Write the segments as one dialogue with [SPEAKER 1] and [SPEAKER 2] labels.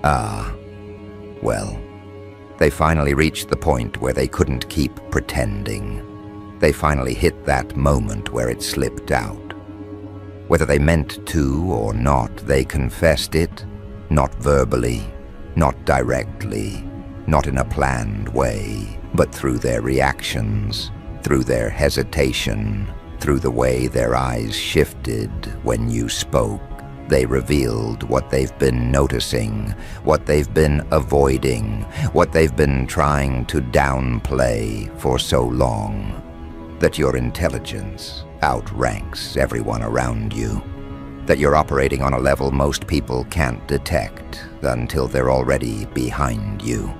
[SPEAKER 1] Ah, well, they finally reached the point where they couldn't keep pretending. They finally hit that moment where it slipped out. Whether they meant to or not, they confessed it, not verbally, not directly, not in a planned way, but through their reactions, through their hesitation, through the way their eyes shifted when you spoke. They revealed what they've been noticing, what they've been avoiding, what they've been trying to downplay for so long, that your intelligence outranks everyone around you, that you're operating on a level most people can't detect until they're already behind you,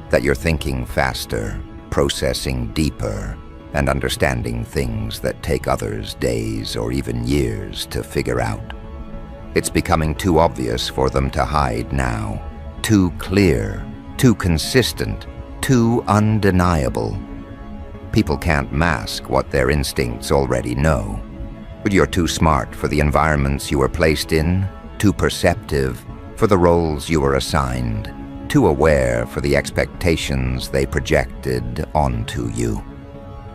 [SPEAKER 1] that you're thinking faster, processing deeper, and understanding things that take others days or even years to figure out. It's becoming too obvious for them to hide now, too clear, too consistent, too undeniable. People can't mask what their instincts already know. But you're too smart for the environments you were placed in, too perceptive for the roles you were assigned, too aware for the expectations they projected onto you.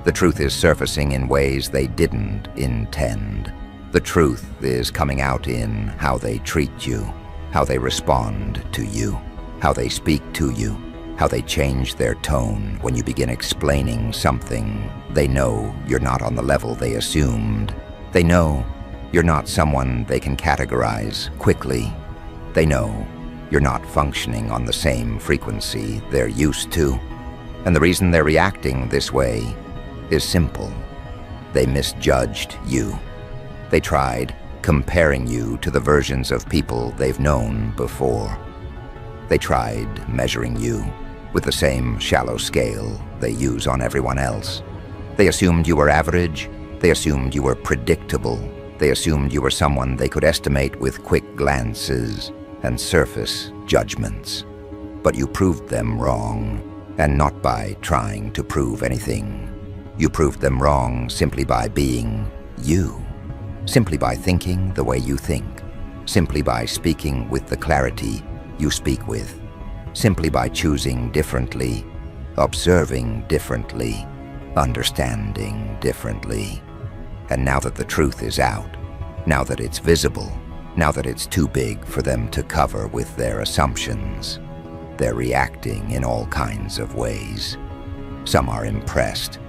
[SPEAKER 1] The truth is surfacing in ways they didn't intend. The truth is coming out in how they treat you, how they respond to you, how they speak to you, how they change their tone when you begin explaining something. They know you're not on the level they assumed. They know you're not someone they can categorize quickly. They know you're not functioning on the same frequency they're used to. And the reason they're reacting this way is simple. They misjudged you. They tried comparing you to the versions of people they've known before. They tried measuring you with the same shallow scale they use on everyone else. They assumed you were average. They assumed you were predictable. They assumed you were someone they could estimate with quick glances and surface judgments. But you proved them wrong, and not by trying to prove anything. You proved them wrong simply by being you. Simply by thinking the way you think, simply by speaking with the clarity you speak with, simply by choosing differently, observing differently, understanding differently. And now that the truth is out, now that it's visible, now that it's too big for them to cover with their assumptions, they're reacting in all kinds of ways. Some are impressed,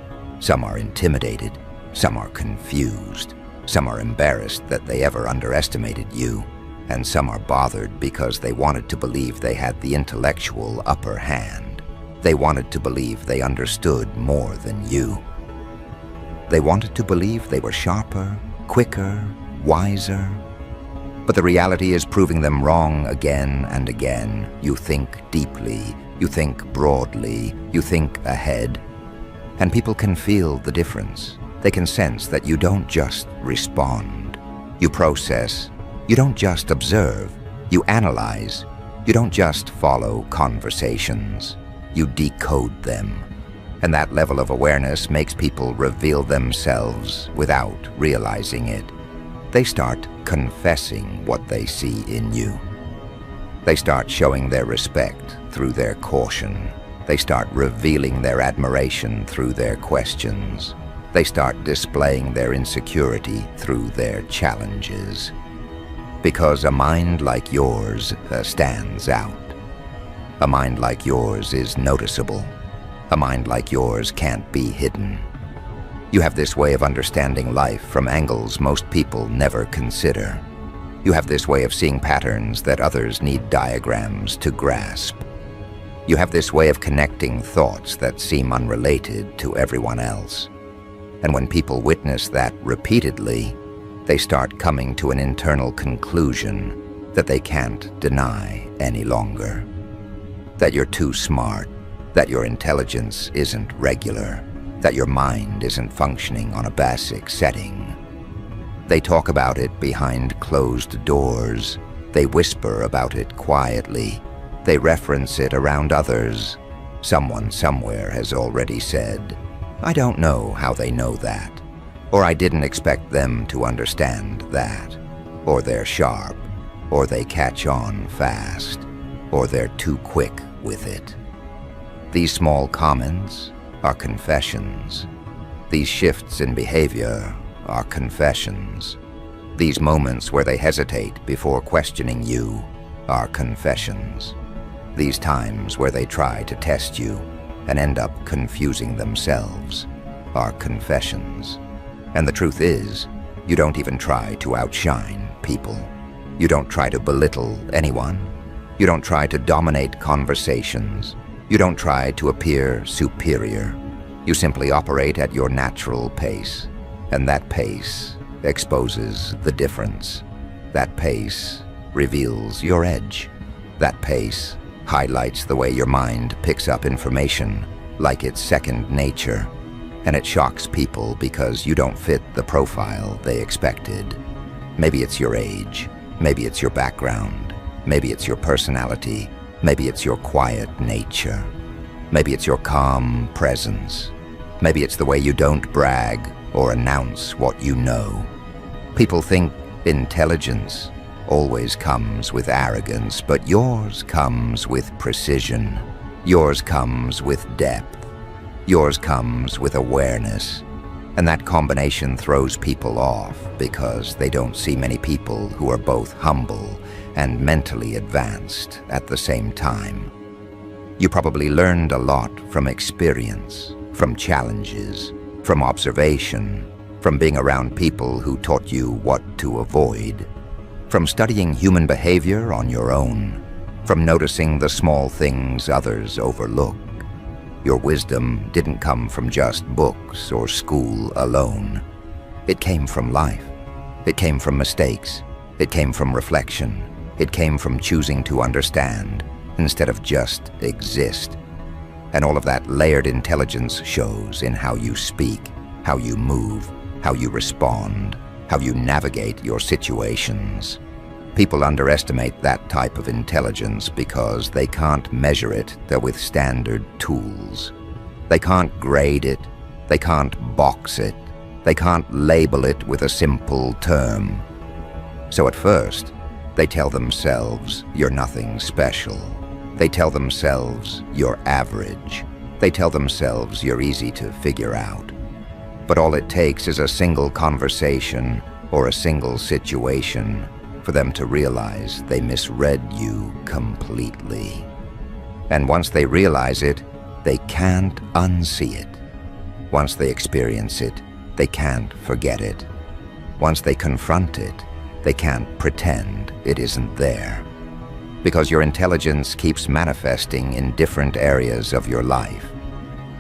[SPEAKER 1] some are intimidated, some are confused. Some are embarrassed that they ever underestimated you, and some are bothered because they wanted to believe they had the intellectual upper hand. They wanted to believe they understood more than you. They wanted to believe they were sharper, quicker, wiser. But the reality is proving them wrong again and again. You think deeply, you think broadly, you think ahead, and people can feel the difference. They can sense that you don't just respond. You process. You don't just observe. You analyze. You don't just follow conversations. You decode them. And that level of awareness makes people reveal themselves without realizing it. They start confessing what they see in you. They start showing their respect through their caution. They start revealing their admiration through their questions. They start displaying their insecurity through their challenges. Because a mind like yours stands out. A mind like yours is noticeable. A mind like yours can't be hidden. You have this way of understanding life from angles most people never consider. You have this way of seeing patterns that others need diagrams to grasp. You have this way of connecting thoughts that seem unrelated to everyone else. And when people witness that repeatedly, they start coming to an internal conclusion that they can't deny any longer. That you're too smart, that your intelligence isn't regular, that your mind isn't functioning on a basic setting. They talk about it behind closed doors. They whisper about it quietly. They reference it around others. Someone somewhere has already said, "I don't know how they know that," or "I didn't expect them to understand that," or "they're sharp," or "they catch on fast." or they're too quick with it. These small comments are confessions. These shifts in behavior are confessions. These moments where they hesitate before questioning you are confessions. These times where they try to test you and end up confusing themselves are confessions. And the truth is, you don't even try to outshine people. You don't try to belittle anyone. You don't try to dominate conversations. You don't try to appear superior. You simply operate at your natural pace, and that pace exposes the difference. That pace reveals your edge. That pace highlights the way your mind picks up information like it's second nature, and it shocks people because you don't fit the profile they expected. Maybe it's your age, maybe it's your background, maybe it's your personality, maybe it's your quiet nature, maybe it's your calm presence, maybe it's the way you don't brag or announce what you know. People think intelligence always comes with arrogance, but yours comes with precision. Yours comes with depth. Yours comes with awareness. And that combination throws people off because they don't see many people who are both humble and mentally advanced at the same time. You probably learned a lot from experience, from challenges, from observation, from being around people who taught you what to avoid, from studying human behavior on your own, from noticing the small things others overlook. Your wisdom didn't come from just books or school alone. It came from life. It came from mistakes. It came from reflection. It came from choosing to understand instead of just exist. And all of that layered intelligence shows in how you speak, how you move, how you respond, how you navigate your situations. People underestimate that type of intelligence because they can't measure it with standard tools. They can't grade it. They can't box it. They can't label it with a simple term. So at first, they tell themselves you're nothing special. They tell themselves you're average. They tell themselves you're easy to figure out. But all it takes is a single conversation or a single situation for them to realize they misread you completely. And once they realize it, they can't unsee it. Once they experience it, they can't forget it. Once they confront it, they can't pretend it isn't there. Because your intelligence keeps manifesting in different areas of your life.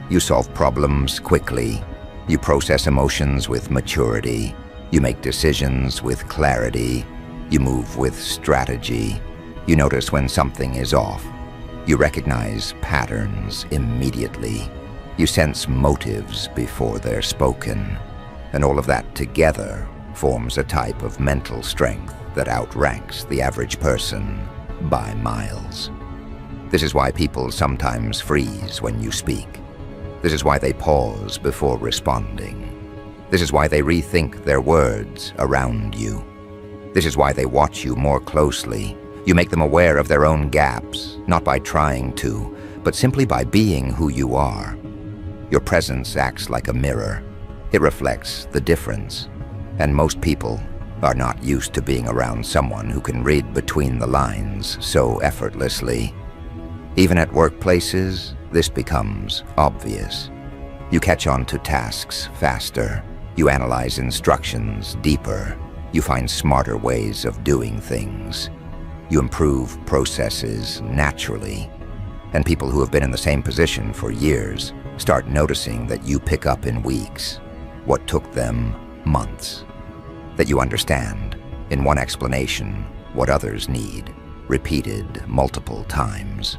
[SPEAKER 1] You solve problems quickly. You process emotions with maturity. You make decisions with clarity. You move with strategy. You notice when something is off. You recognize patterns immediately. You sense motives before they're spoken. And all of that together forms a type of mental strength that outranks the average person by miles. This is why people sometimes freeze when you speak. This is why they pause before responding. This is why they rethink their words around you. This is why they watch you more closely. You make them aware of their own gaps, not by trying to, but simply by being who you are. Your presence acts like a mirror. It reflects the difference. And most people are not used to being around someone who can read between the lines so effortlessly. Even at workplaces, this becomes obvious. You catch on to tasks faster. You analyze instructions deeper. You find smarter ways of doing things. You improve processes naturally. And people who have been in the same position for years start noticing that you pick up in weeks what took them months. That you understand, in one explanation, what others need, repeated multiple times.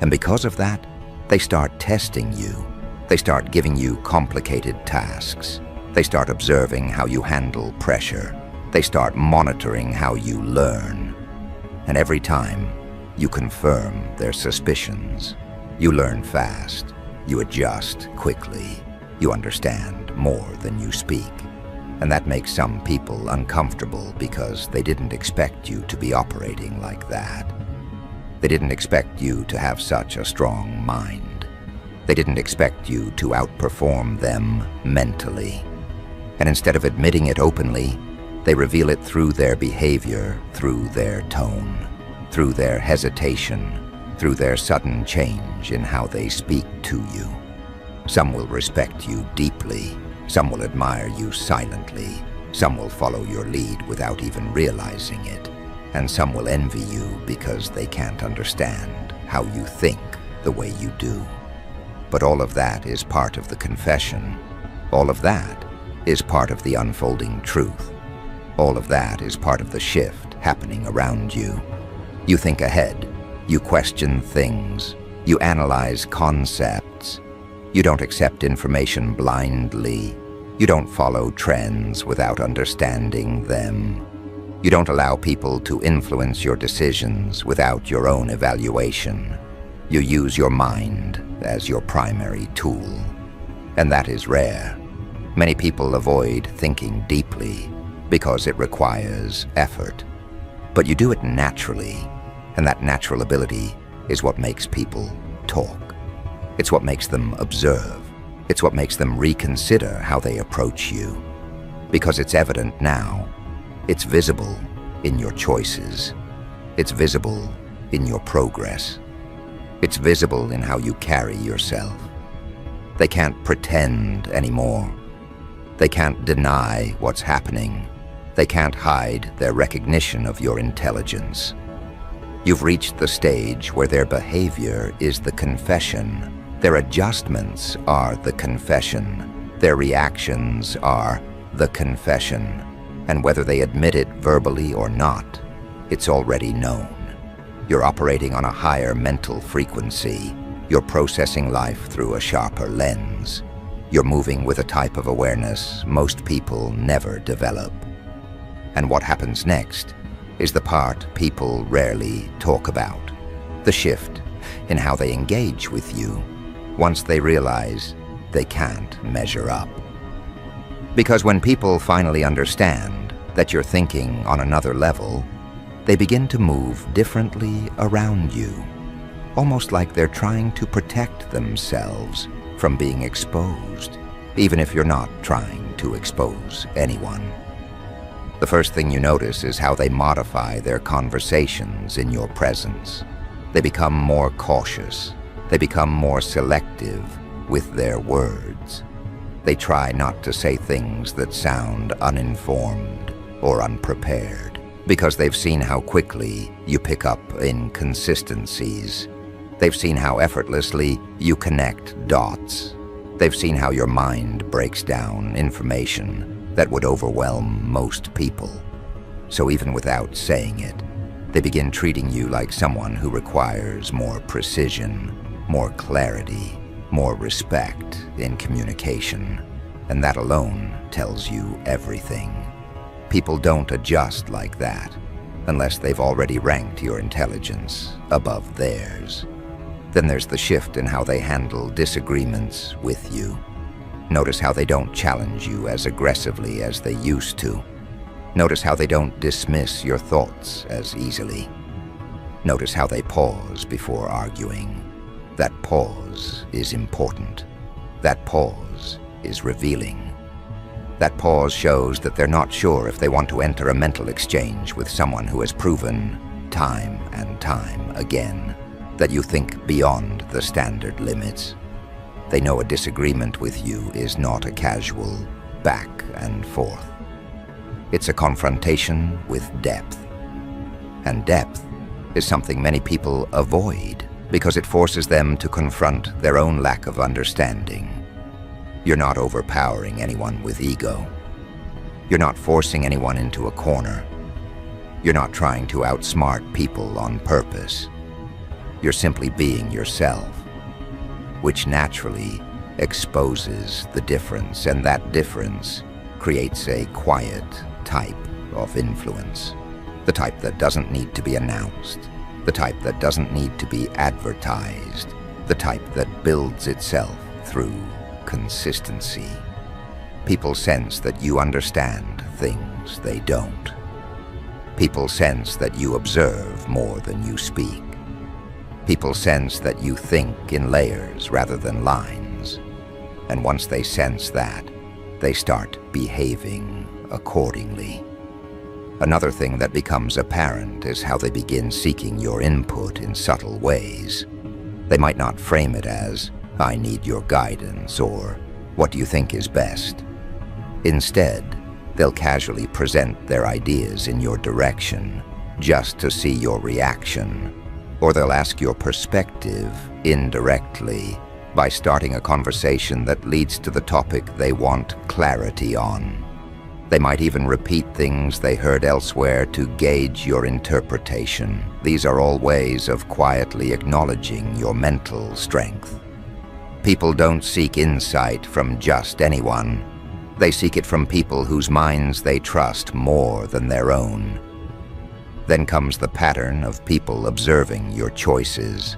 [SPEAKER 1] And because of that, they start testing you. They start giving you complicated tasks. They start observing how you handle pressure. They start monitoring how you learn. And every time, you confirm their suspicions. You learn fast. You adjust quickly. You understand more than you speak. And that makes some people uncomfortable because they didn't expect you to be operating like that. They didn't expect you to have such a strong mind. They didn't expect you to outperform them mentally. And instead of admitting it openly, they reveal it through their behavior, through their tone, through their hesitation, through their sudden change in how they speak to you. Some will respect you deeply, some will admire you silently, some will follow your lead without even realizing it, and some will envy you because they can't understand how you think the way you do. But all of that is part of the confession. All of that is part of the unfolding truth. All of that is part of the shift happening around you. You think ahead. You question things. You analyze concepts. You don't accept information blindly. You don't follow trends without understanding them. You don't allow people to influence your decisions without your own evaluation. You use your mind as your primary tool. And that is rare. Many people avoid thinking deeply because it requires effort. But you do it naturally. And that natural ability is what makes people talk. It's what makes them observe. It's what makes them reconsider how they approach you. Because it's evident now. It's visible in your choices. It's visible in your progress. It's visible in how you carry yourself. They can't pretend anymore. They can't deny what's happening. They can't hide their recognition of your intelligence. You've reached the stage where their behavior is the confession. Their adjustments are the confession. Their reactions are the confession. And whether they admit it verbally or not, it's already known. You're operating on a higher mental frequency. You're processing life through a sharper lens. You're moving with a type of awareness most people never develop. And what happens next is the part people rarely talk about. The shift in how they engage with you once they realize they can't measure up. Because when people finally understand that you're thinking on another level, they begin to move differently around you, almost like they're trying to protect themselves from being exposed, even if you're not trying to expose anyone. The first thing you notice is how they modify their conversations in your presence. They become more cautious. They become more selective with their words. They try not to say things that sound uninformed or unprepared, because they've seen how quickly you pick up inconsistencies. They've seen how effortlessly you connect dots. They've seen how your mind breaks down information that would overwhelm most people. So even without saying it, they begin treating you like someone who requires more precision, more clarity, more respect in communication. And that alone tells you everything. People don't adjust like that unless they've already ranked your intelligence above theirs. Then there's the shift in how they handle disagreements with you. Notice how they don't challenge you as aggressively as they used to. Notice how they don't dismiss your thoughts as easily. Notice how they pause before arguing. That pause is important. That pause is revealing. That pause shows that they're not sure if they want to enter a mental exchange with someone who has proven time and time again that you think beyond the standard limits. They know a disagreement with you is not a casual back and forth. It's a confrontation with depth. And depth is something many people avoid because it forces them to confront their own lack of understanding. You're not overpowering anyone with ego. You're not forcing anyone into a corner. You're not trying to outsmart people on purpose. You're simply being yourself, which naturally exposes the difference, and that difference creates a quiet type of influence. The type that doesn't need to be announced, the type that doesn't need to be advertised, the type that builds itself through consistency. People sense that you understand things they don't. People sense that you observe more than you speak. People sense that you think in layers rather than lines. And once they sense that, they start behaving accordingly. Another thing that becomes apparent is how they begin seeking your input in subtle ways. They might not frame it as, "I need your guidance," or "What do you think is best?" Instead, they'll casually present their ideas in your direction just to see your reaction, or they'll ask your perspective indirectly by starting a conversation that leads to the topic they want clarity on. They might even repeat things they heard elsewhere to gauge your interpretation. These are all ways of quietly acknowledging your mental strength. People don't seek insight from just anyone. They seek it from people whose minds they trust more than their own. Then comes the pattern of people observing your choices.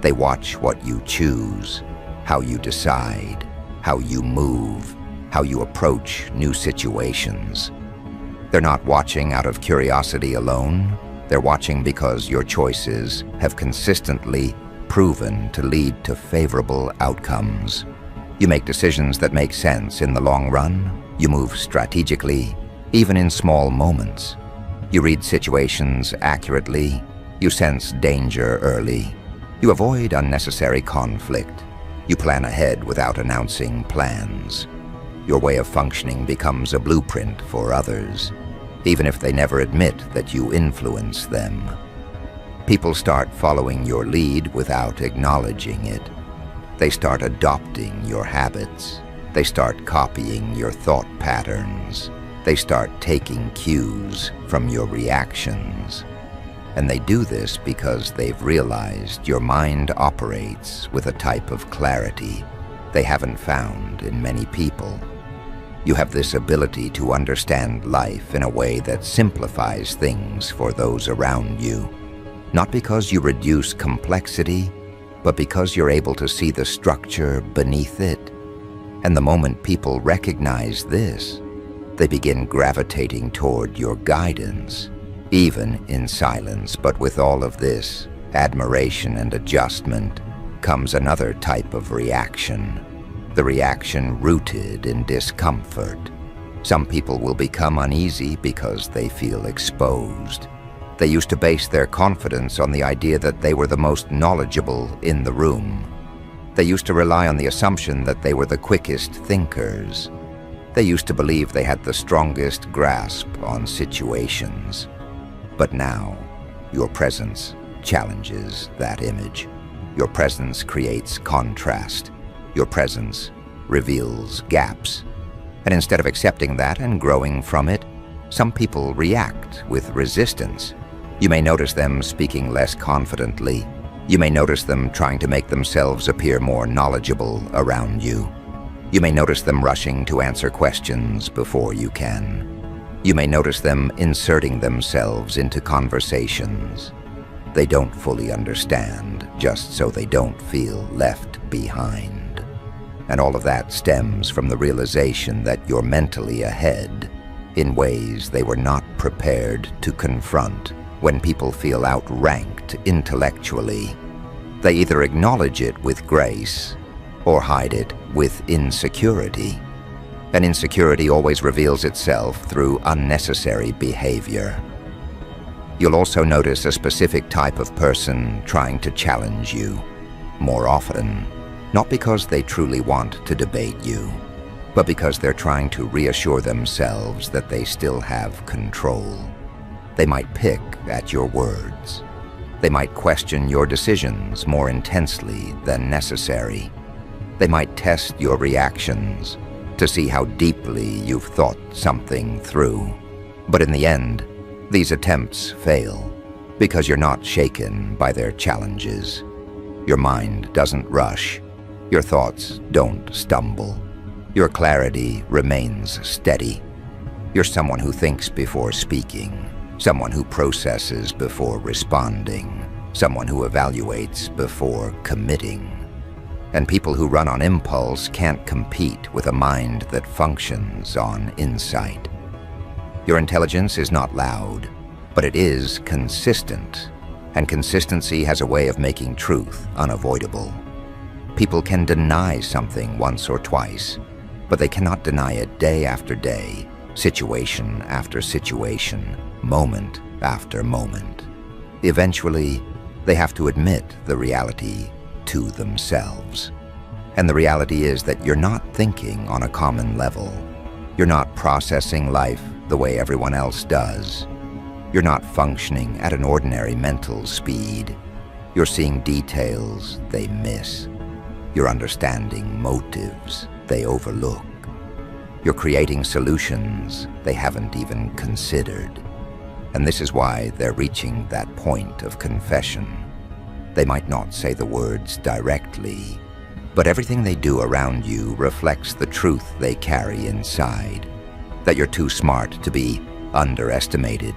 [SPEAKER 1] They watch what you choose, how you decide, how you move, how you approach new situations. They're not watching out of curiosity alone. They're watching because your choices have consistently proven to lead to favorable outcomes. You make decisions that make sense in the long run. You move strategically, even in small moments. You read situations accurately. You sense danger early. You avoid unnecessary conflict. You plan ahead without announcing plans. Your way of functioning becomes a blueprint for others, even if they never admit that you influence them. People start following your lead without acknowledging it. They start adopting your habits. They start copying your thought patterns. They start taking cues from your reactions. And they do this because they've realized your mind operates with a type of clarity they haven't found in many people. You have this ability to understand life in a way that simplifies things for those around you. Not because you reduce complexity, but because you're able to see the structure beneath it. And the moment people recognize this, they begin gravitating toward your guidance, even in silence. But with all of this admiration and adjustment comes another type of reaction, the reaction rooted in discomfort. Some people will become uneasy because they feel exposed. They used to base their confidence on the idea that they were the most knowledgeable in the room. They used to rely on the assumption that they were the quickest thinkers. They used to believe they had the strongest grasp on situations. But now, your presence challenges that image. Your presence creates contrast. Your presence reveals gaps. And instead of accepting that and growing from it, some people react with resistance. You may notice them speaking less confidently. You may notice them trying to make themselves appear more knowledgeable around you. You may notice them rushing to answer questions before you can. You may notice them inserting themselves into conversations they don't fully understand, just so they don't feel left behind. And all of that stems from the realization that you're mentally ahead in ways they were not prepared to confront. When people feel outranked intellectually, they either acknowledge it with grace or hide it with insecurity. And insecurity always reveals itself through unnecessary behavior. You'll also notice a specific type of person trying to challenge you more often, not because they truly want to debate you, but because they're trying to reassure themselves that they still have control. They might pick at your words. They might question your decisions more intensely than necessary. They might test your reactions to see how deeply you've thought something through. But in the end, these attempts fail because you're not shaken by their challenges. Your mind doesn't rush. Your thoughts don't stumble. Your clarity remains steady. You're someone who thinks before speaking, someone who processes before responding, someone who evaluates before committing. And people who run on impulse can't compete with a mind that functions on insight. Your intelligence is not loud, but it is consistent, And consistency has a way of making truth unavoidable. People can deny something once or twice, but they cannot deny it day after day, situation after situation, moment after moment. Eventually, they have to admit the reality to themselves. And the reality is that you're not thinking on a common level. You're not processing life the way everyone else does. You're not functioning at an ordinary mental speed. You're seeing details they miss. You're understanding motives they overlook. You're creating solutions they haven't even considered. And this is why they're reaching that point of confession. They might not say the words directly, but everything they do around you reflects the truth they carry inside. That you're too smart to be underestimated,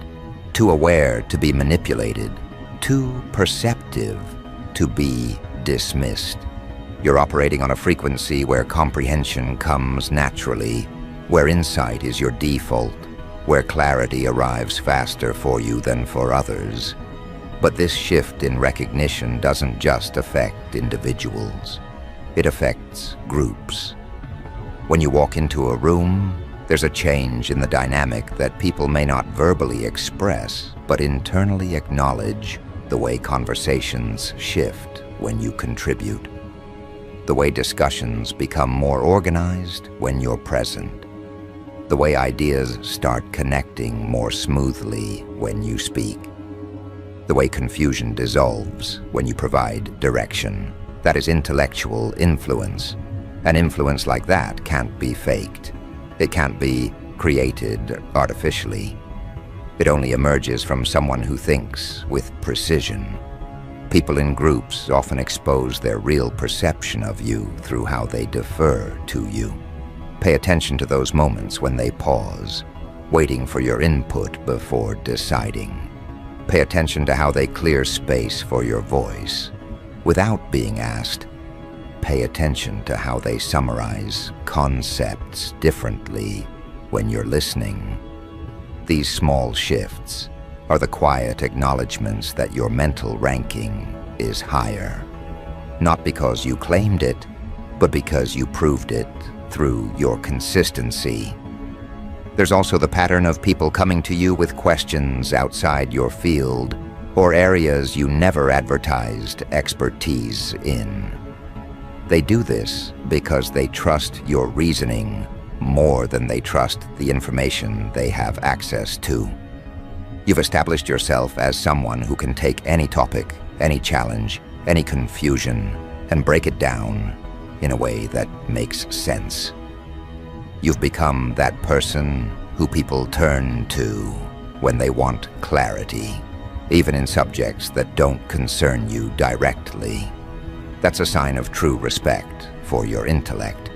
[SPEAKER 1] too aware to be manipulated, too perceptive to be dismissed. You're operating on a frequency where comprehension comes naturally, where insight is your default, where clarity arrives faster for you than for others. But this shift in recognition doesn't just affect individuals. It affects groups. When you walk into a room, there's a change in the dynamic that people may not verbally express, but internally acknowledge. The way conversations shift when you contribute. The way discussions become more organized when you're present. The way ideas start connecting more smoothly when you speak. The way confusion dissolves when you provide direction. That is intellectual influence. An influence like that can't be faked. It can't be created artificially. It only emerges from someone who thinks with precision. People in groups often expose their real perception of you through how they defer to you. Pay attention to those moments when they pause, waiting for your input before deciding. Pay attention to how they clear space for your voice without being asked. Pay attention to how they summarize concepts differently when you're listening. These small shifts are the quiet acknowledgments that your mental ranking is higher. Not because you claimed it, but because you proved it through your consistency. There's also the pattern of people coming to you with questions outside your field or areas you never advertised expertise in. They do this because they trust your reasoning more than they trust the information they have access to. You've established yourself as someone who can take any topic, any challenge, any confusion, and break it down in a way that makes sense. You've become that person who people turn to when they want clarity, even in subjects that don't concern you directly. That's a sign of true respect for your intellect.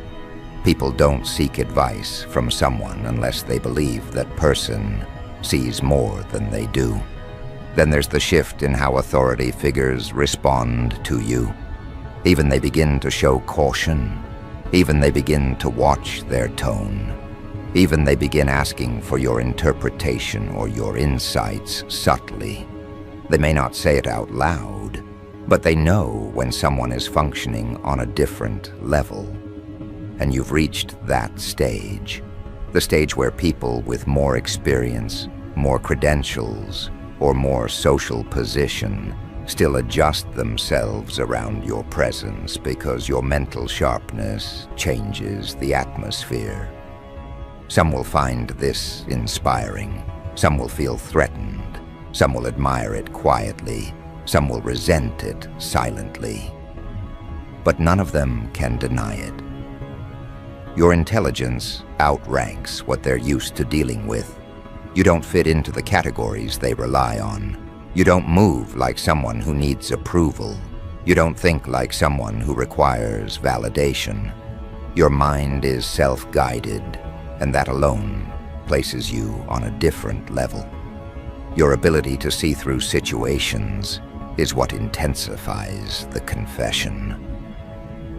[SPEAKER 1] People don't seek advice from someone unless they believe that person sees more than they do. Then there's the shift in how authority figures respond to you. Even they begin to show caution. Even they begin to watch their tone. Even they begin asking for your interpretation or your insights subtly. They may not say it out loud, but they know when someone is functioning on a different level. And you've reached that stage. The stage where people with more experience, more credentials, or more social position still adjust themselves around your presence because your mental sharpness changes the atmosphere. Some will find this inspiring. Some will feel threatened. Some will admire it quietly. Some will resent it silently. But none of them can deny it. Your intelligence outranks what they're used to dealing with. You don't fit into the categories they rely on. You don't move like someone who needs approval. You don't think like someone who requires validation. Your mind is self-guided, and that alone places you on a different level. Your ability to see through situations is what intensifies the confession.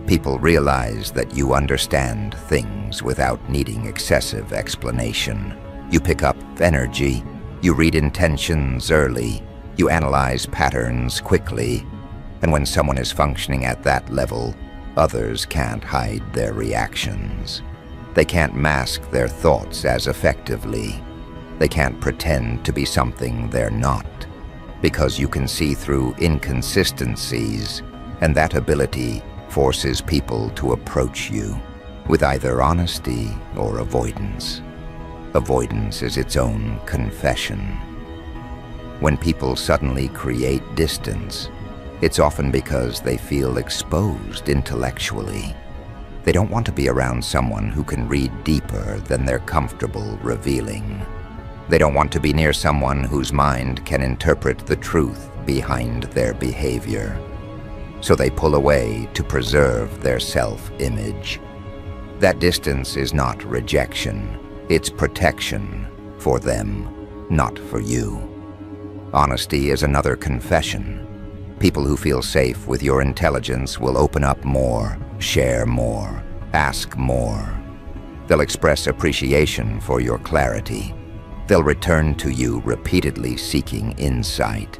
[SPEAKER 1] People realize that you understand things without needing excessive explanation. You pick up energy, you read intentions early, You analyze patterns quickly, and when someone is functioning at that level, others can't hide their reactions. They can't mask their thoughts as effectively. They can't pretend to be something they're not, because you can see through inconsistencies, and that ability forces people to approach you with either honesty or avoidance. Avoidance is its own confession. When people suddenly create distance, it's often because they feel exposed intellectually. They don't want to be around someone who can read deeper than they're comfortable revealing. They don't want to be near someone whose mind can interpret the truth behind their behavior. So they pull away to preserve their self-image. That distance is not rejection, it's protection for them, not for you. Honesty is another confession. People who feel safe with your intelligence will open up more, share more, ask more. They'll express appreciation for your clarity. They'll return to you repeatedly seeking insight.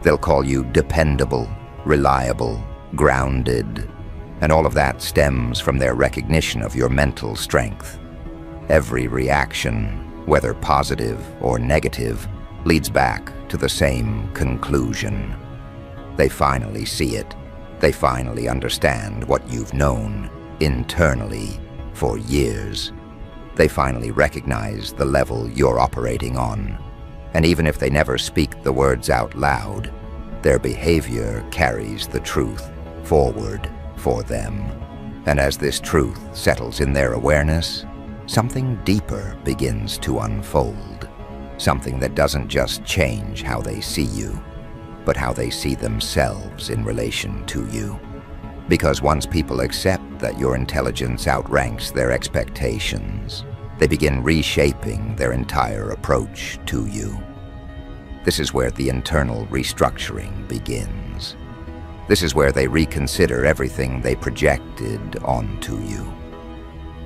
[SPEAKER 1] They'll call you dependable, reliable, grounded, and all of that stems from their recognition of your mental strength. Every reaction, whether positive or negative, leads back to the same conclusion. They finally see it. They finally understand what you've known internally for years. They finally recognize the level you're operating on. And even if they never speak the words out loud, their behavior carries the truth forward for them. And as this truth settles in their awareness, something deeper begins to unfold. Something that doesn't just change how they see you, but how they see themselves in relation to you. Because once people accept that your intelligence outranks their expectations, they begin reshaping their entire approach to you. This is where the internal restructuring begins. This is where they reconsider everything they projected onto you.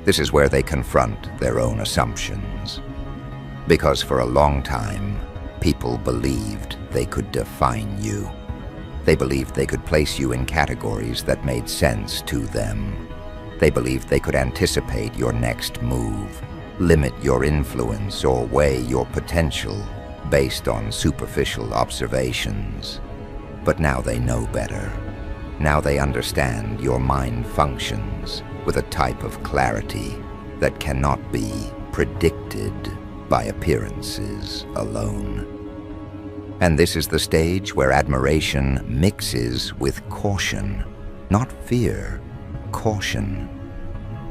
[SPEAKER 1] This is where they confront their own assumptions. Because for a long time, people believed they could define you. They believed they could place you in categories that made sense to them. They believed they could anticipate your next move, limit your influence, or weigh your potential based on superficial observations. But now they know better. Now they understand your mind functions with a type of clarity that cannot be predicted by appearances alone. And this is the stage where admiration mixes with caution, not fear, caution.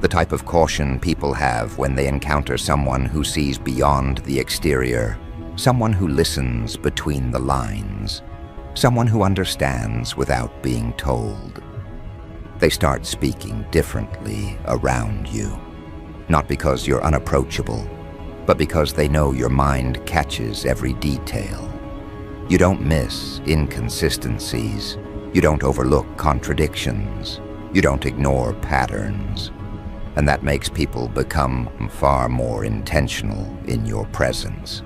[SPEAKER 1] The type of caution people have when they encounter someone who sees beyond the exterior, someone who listens between the lines, someone who understands without being told. They start speaking differently around you, not because you're unapproachable, but because they know your mind catches every detail. You don't miss inconsistencies. You don't overlook contradictions. You don't ignore patterns. And that makes people become far more intentional in your presence.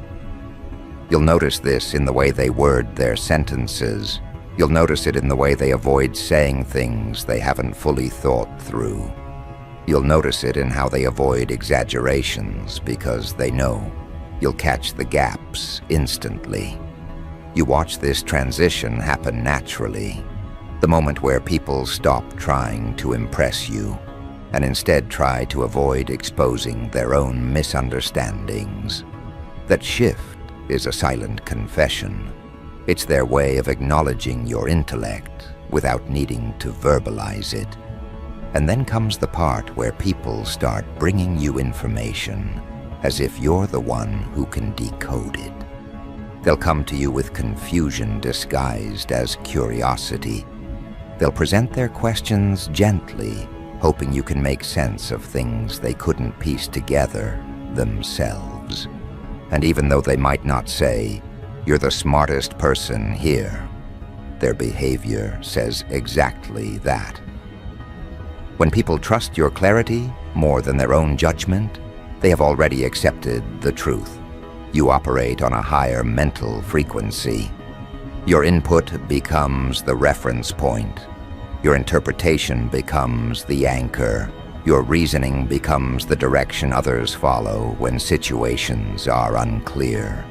[SPEAKER 1] You'll notice this in the way they word their sentences. You'll notice it in the way they avoid saying things they haven't fully thought through. You'll notice it in how they avoid exaggerations because they know you'll catch the gaps instantly. You watch this transition happen naturally, the moment where people stop trying to impress you and instead try to avoid exposing their own misunderstandings. That shift is a silent confession. It's their way of acknowledging your intellect without needing to verbalize it. And then comes the part where people start bringing you information as if you're the one who can decode it. They'll come to you with confusion disguised as curiosity. They'll present their questions gently, hoping you can make sense of things they couldn't piece together themselves. And even though they might not say, "You're the smartest person here," their behavior says exactly that. When people trust your clarity more than their own judgment, they have already accepted the truth. You operate on a higher mental frequency. Your input becomes the reference point. Your interpretation becomes the anchor. Your reasoning becomes the direction others follow when situations are unclear.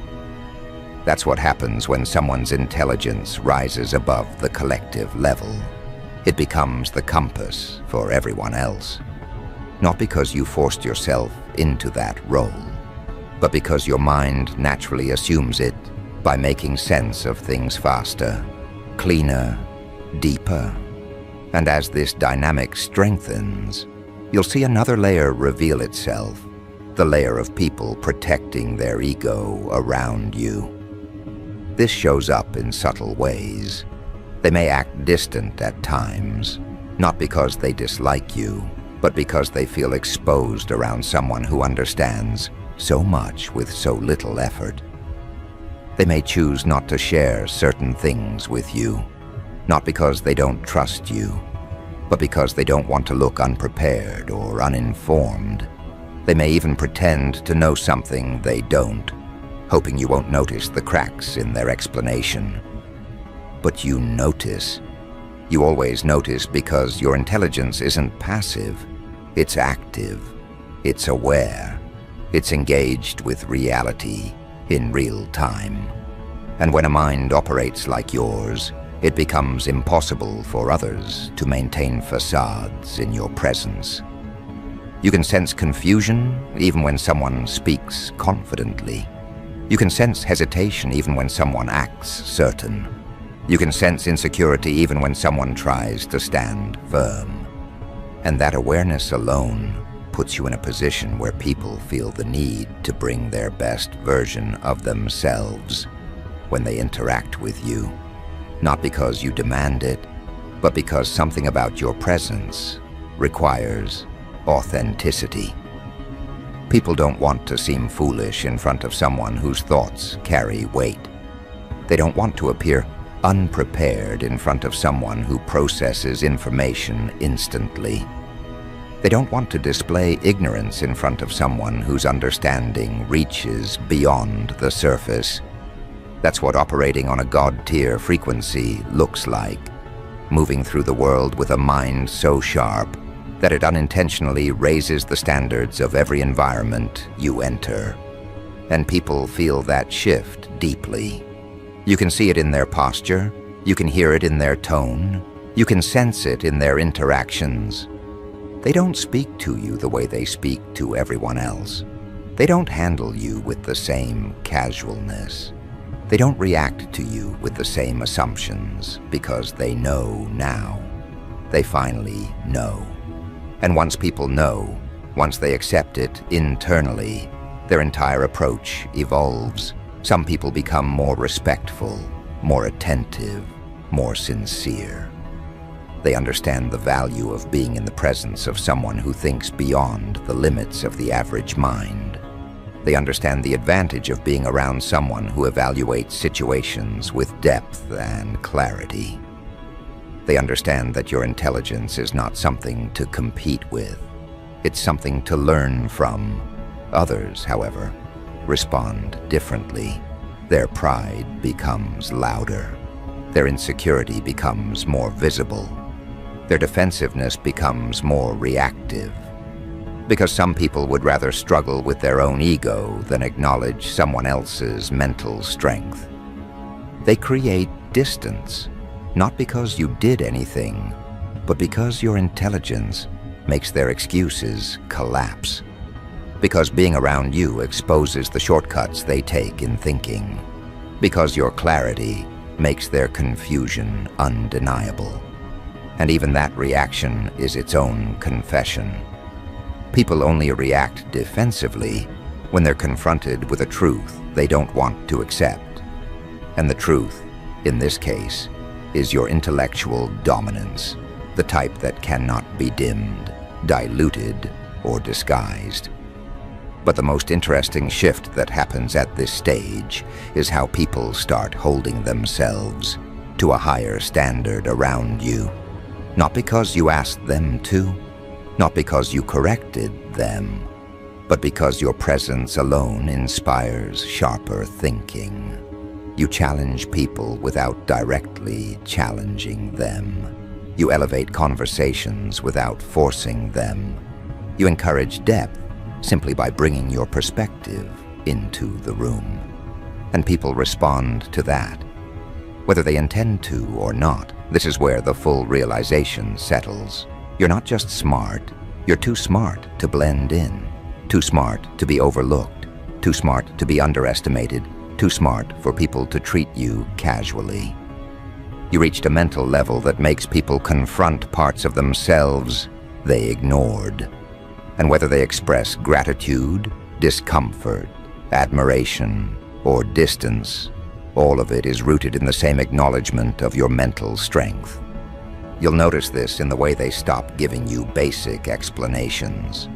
[SPEAKER 1] That's what happens when someone's intelligence rises above the collective level. It becomes the compass for everyone else. Not because you forced yourself into that role, but because your mind naturally assumes it by making sense of things faster, cleaner, deeper. And as this dynamic strengthens, you'll see another layer reveal itself, the layer of people protecting their ego around you. This shows up in subtle ways. They may act distant at times, not because they dislike you, but because they feel exposed around someone who understands so much with so little effort. They may choose not to share certain things with you, not because they don't trust you, but because they don't want to look unprepared or uninformed. They may even pretend to know something they don't, hoping you won't notice the cracks in their explanation. But you notice. You always notice because your intelligence isn't passive, it's active, it's aware, it's engaged with reality in real time. And when a mind operates like yours, it becomes impossible for others to maintain facades in your presence. You can sense confusion even when someone speaks confidently. You can sense hesitation even when someone acts certain. You can sense insecurity even when someone tries to stand firm. And that awareness alone puts you in a position where people feel the need to bring their best version of themselves when they interact with you. Not because you demand it, but because something about your presence requires authenticity. People don't want to seem foolish in front of someone whose thoughts carry weight. They don't want to appear unprepared in front of someone who processes information instantly. They don't want to display ignorance in front of someone whose understanding reaches beyond the surface. That's what operating on a God-tier frequency looks like, moving through the world with a mind so sharp that it unintentionally raises the standards of every environment you enter. And people feel that shift deeply. You can see it in their posture, you can hear it in their tone, you can sense it in their interactions. They don't speak to you the way they speak to everyone else. They don't handle you with the same casualness. They don't react to you with the same assumptions because they know now. They finally know. And once people know, once they accept it internally, their entire approach evolves. Some people become more respectful, more attentive, more sincere. They understand the value of being in the presence of someone who thinks beyond the limits of the average mind. They understand the advantage of being around someone who evaluates situations with depth and clarity. They understand that your intelligence is not something to compete with. It's something to learn from. Others, however, respond differently. Their pride becomes louder. Their insecurity becomes more visible. Their defensiveness becomes more reactive. Because some people would rather struggle with their own ego than acknowledge someone else's mental strength. They create distance, not because you did anything, but because your intelligence makes their excuses collapse. Because being around you exposes the shortcuts they take in thinking. Because your clarity makes their confusion undeniable. And even that reaction is its own confession. People only react defensively when they're confronted with a truth they don't want to accept. And the truth, in this case, is your intellectual dominance, the type that cannot be dimmed, diluted, or disguised. But the most interesting shift that happens at this stage is how people start holding themselves to a higher standard around you. Not because you asked them to, not because you corrected them, but because your presence alone inspires sharper thinking. You challenge people without directly challenging them. You elevate conversations without forcing them. You encourage depth simply by bringing your perspective into the room. And people respond to that, whether they intend to or not. This is where the full realization settles. You're not just smart, you're too smart to blend in, too smart to be overlooked, too smart to be underestimated, too smart for people to treat you casually. You reached a mental level that makes people confront parts of themselves they ignored. And whether they express gratitude, discomfort, admiration, or distance, all of it is rooted in the same acknowledgement of your mental strength. You'll notice this in the way they stop giving you basic explanations.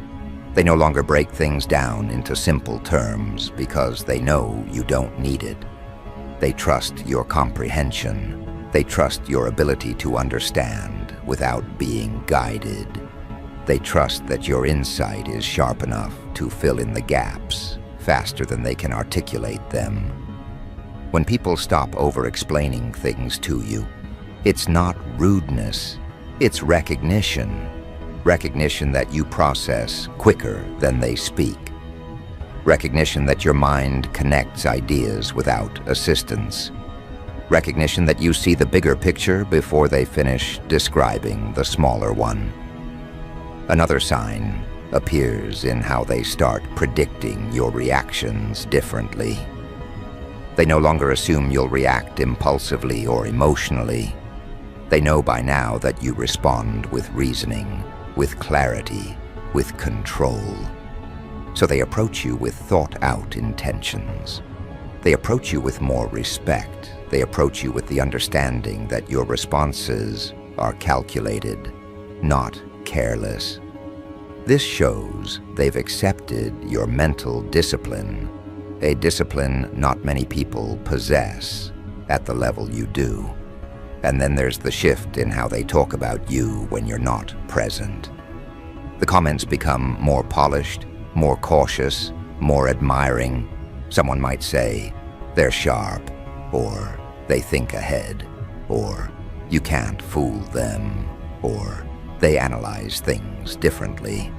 [SPEAKER 1] They no longer break things down into simple terms because they know you don't need it. They trust your comprehension. They trust your ability to understand without being guided. They trust that your insight is sharp enough to fill in the gaps faster than they can articulate them. When people stop over-explaining things to you, it's not rudeness, it's recognition. Recognition that you process quicker than they speak. Recognition that your mind connects ideas without assistance. Recognition that you see the bigger picture before they finish describing the smaller one. Another sign appears in how they start predicting your reactions differently. They no longer assume you'll react impulsively or emotionally. They know by now that you respond with reasoning, with clarity, with control. So they approach you with thought-out intentions. They approach you with more respect. They approach you with the understanding that your responses are calculated, not careless. This shows they've accepted your mental discipline, a discipline not many people possess at the level you do. And then there's the shift in how they talk about you when you're not present. The comments become more polished, more cautious, more admiring. Someone might say, they're sharp, or they think ahead, or you can't fool them, or they analyze things differently.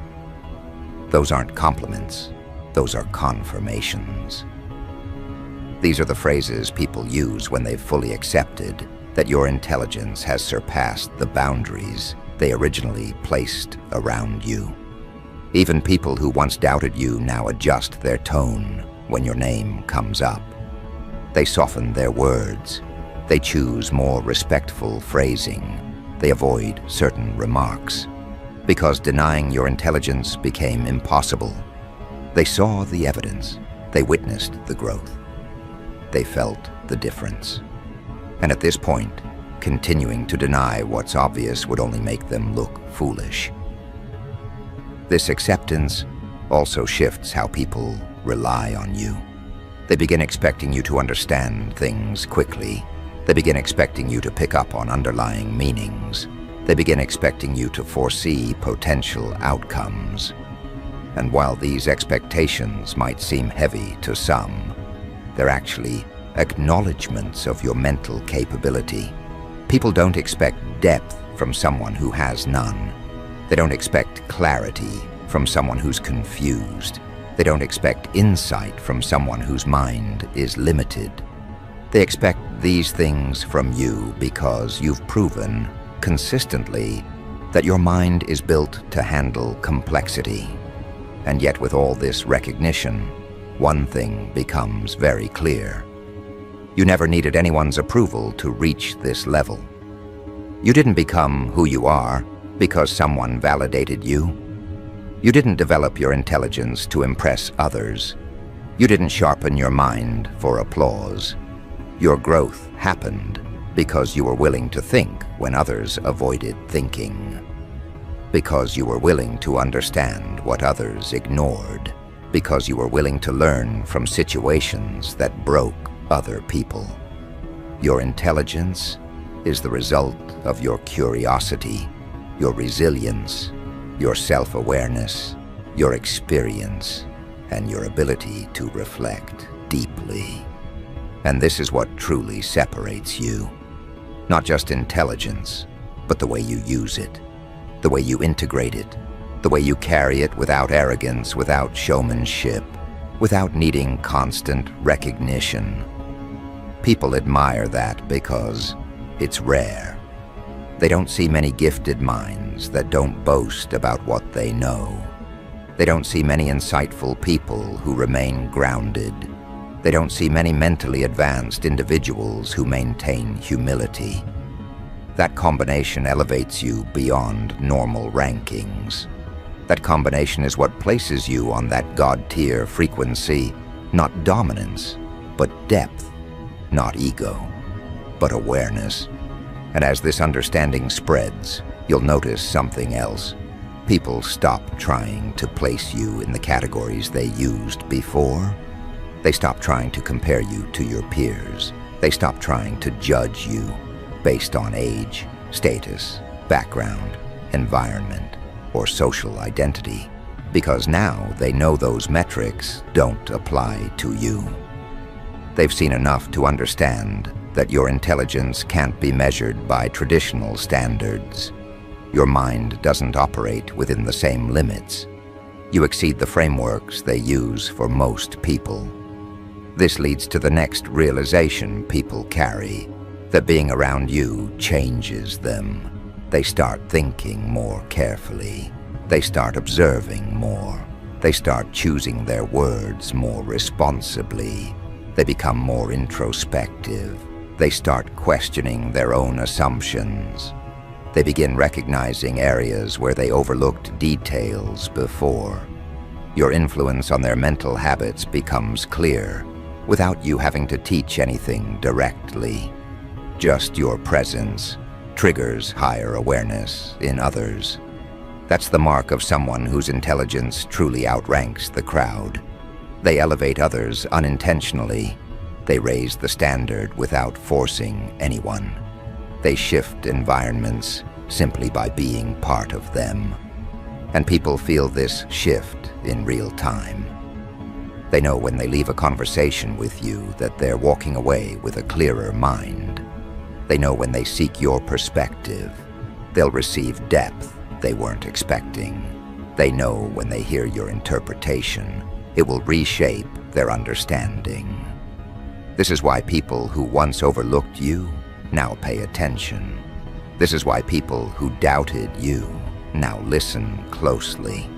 [SPEAKER 1] Those aren't compliments, those are confirmations. These are the phrases people use when they've fully accepted that your intelligence has surpassed the boundaries they originally placed around you. Even people who once doubted you now adjust their tone when your name comes up. They soften their words. They choose more respectful phrasing. They avoid certain remarks. Because denying your intelligence became impossible. They saw the evidence. They witnessed the growth. They felt the difference. And at this point, continuing to deny what's obvious would only make them look foolish. This acceptance also shifts how people rely on you. They begin expecting you to understand things quickly. They begin expecting you to pick up on underlying meanings. They begin expecting you to foresee potential outcomes. And while these expectations might seem heavy to some, they're actually acknowledgments of your mental capability. People don't expect depth from someone who has none. They don't expect clarity from someone who's confused. They don't expect insight from someone whose mind is limited. They expect these things from you because you've proven consistently that your mind is built to handle complexity. And yet with all this recognition, one thing becomes very clear. You never needed anyone's approval to reach this level. You didn't become who you are because someone validated you. You didn't develop your intelligence to impress others. You didn't sharpen your mind for applause. Your growth happened because you were willing to think when others avoided thinking. Because you were willing to understand what others ignored. Because you were willing to learn from situations that broke other people. Your intelligence is the result of your curiosity, your resilience, your self-awareness, your experience, and your ability to reflect deeply. And this is what truly separates you. Not just intelligence, but the way you use it, the way you integrate it, the way you carry it without arrogance, without showmanship, without needing constant recognition. People admire that because it's rare. They don't see many gifted minds that don't boast about what they know. They don't see many insightful people who remain grounded. They don't see many mentally advanced individuals who maintain humility. That combination elevates you beyond normal rankings. That combination is what places you on that God-tier frequency, not dominance, but depth, not ego, but awareness. And as this understanding spreads, you'll notice something else. People stop trying to place you in the categories they used before. They stop trying to compare you to your peers. They stop trying to judge you based on age, status, background, environment, or social identity, because now they know those metrics don't apply to you. They've seen enough to understand that your intelligence can't be measured by traditional standards. Your mind doesn't operate within the same limits. You exceed the frameworks they use for most people. This leads to the next realization people carry, that being around you changes them. They start thinking more carefully. They start observing more. They start choosing their words more responsibly. They become more introspective. They start questioning their own assumptions. They begin recognizing areas where they overlooked details before. Your influence on their mental habits becomes clear, without you having to teach anything directly. Just your presence triggers higher awareness in others. That's the mark of someone whose intelligence truly outranks the crowd. They elevate others unintentionally. They raise the standard without forcing anyone. They shift environments simply by being part of them. And people feel this shift in real time. They know when they leave a conversation with you that they're walking away with a clearer mind. They know when they seek your perspective, they'll receive depth they weren't expecting. They know when they hear your interpretation, it will reshape their understanding. This is why people who once overlooked you now pay attention. This is why people who doubted you now listen closely.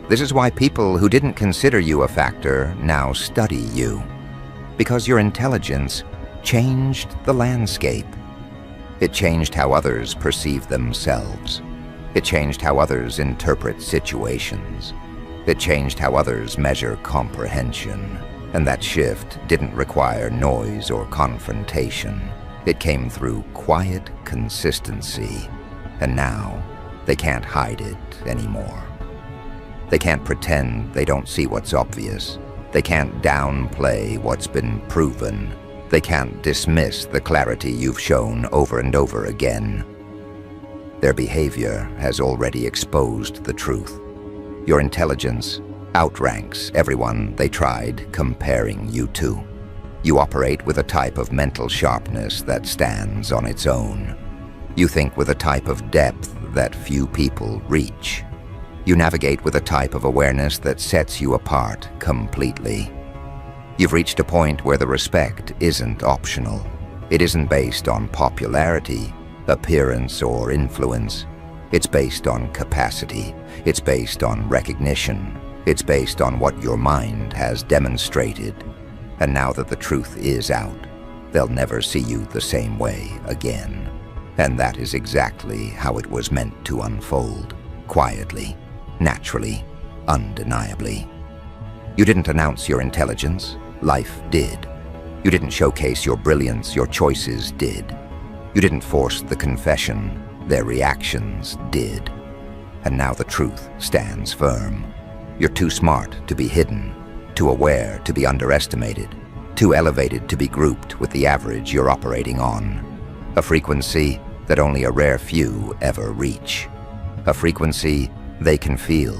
[SPEAKER 1] This is why people who didn't consider you a factor now study you. Because your intelligence changed the landscape. It changed how others perceive themselves. It changed how others interpret situations. It changed how others measure comprehension. And that shift didn't require noise or confrontation. It came through quiet consistency. And now, they can't hide it anymore. They can't pretend they don't see what's obvious. They can't downplay what's been proven. They can't dismiss the clarity you've shown over and over again. Their behavior has already exposed the truth. Your intelligence outranks everyone they tried comparing you to. You operate with a type of mental sharpness that stands on its own. You think with a type of depth that few people reach. You navigate with a type of awareness that sets you apart completely. You've reached a point where the respect isn't optional. It isn't based on popularity, appearance, or influence. It's based on capacity. It's based on recognition. It's based on what your mind has demonstrated. And now that the truth is out, they'll never see you the same way again. And that is exactly how it was meant to unfold. Quietly, naturally, undeniably. You didn't announce your intelligence. Life did. You didn't showcase your brilliance. Your choices did. You didn't force the confession. Their reactions did. And now the truth stands firm. You're too smart to be hidden, too aware to be underestimated, too elevated to be grouped with the average you're operating on. A frequency that only a rare few ever reach. A frequency they can feel.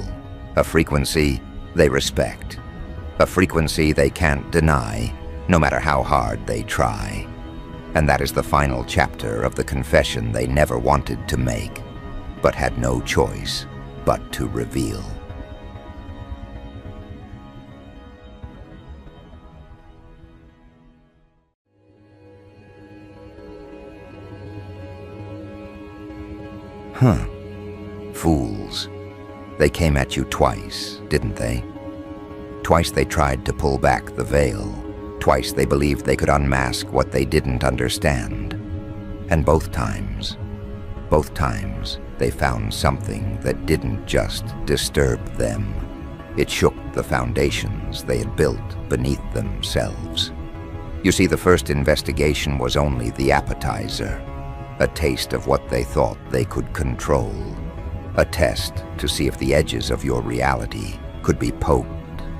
[SPEAKER 1] A frequency they respect. A frequency they can't deny, no matter how hard they try. And that is the final chapter of the confession they never wanted to make, but had no choice but to reveal. Fools. They came at you twice, didn't they? Twice they tried to pull back the veil. Twice they believed they could unmask what they didn't understand. And both times, they found something that didn't just disturb them. It shook the foundations they had built beneath themselves. You see, the first investigation was only the appetizer, a taste of what they thought they could control, a test to see if the edges of your reality could be poked,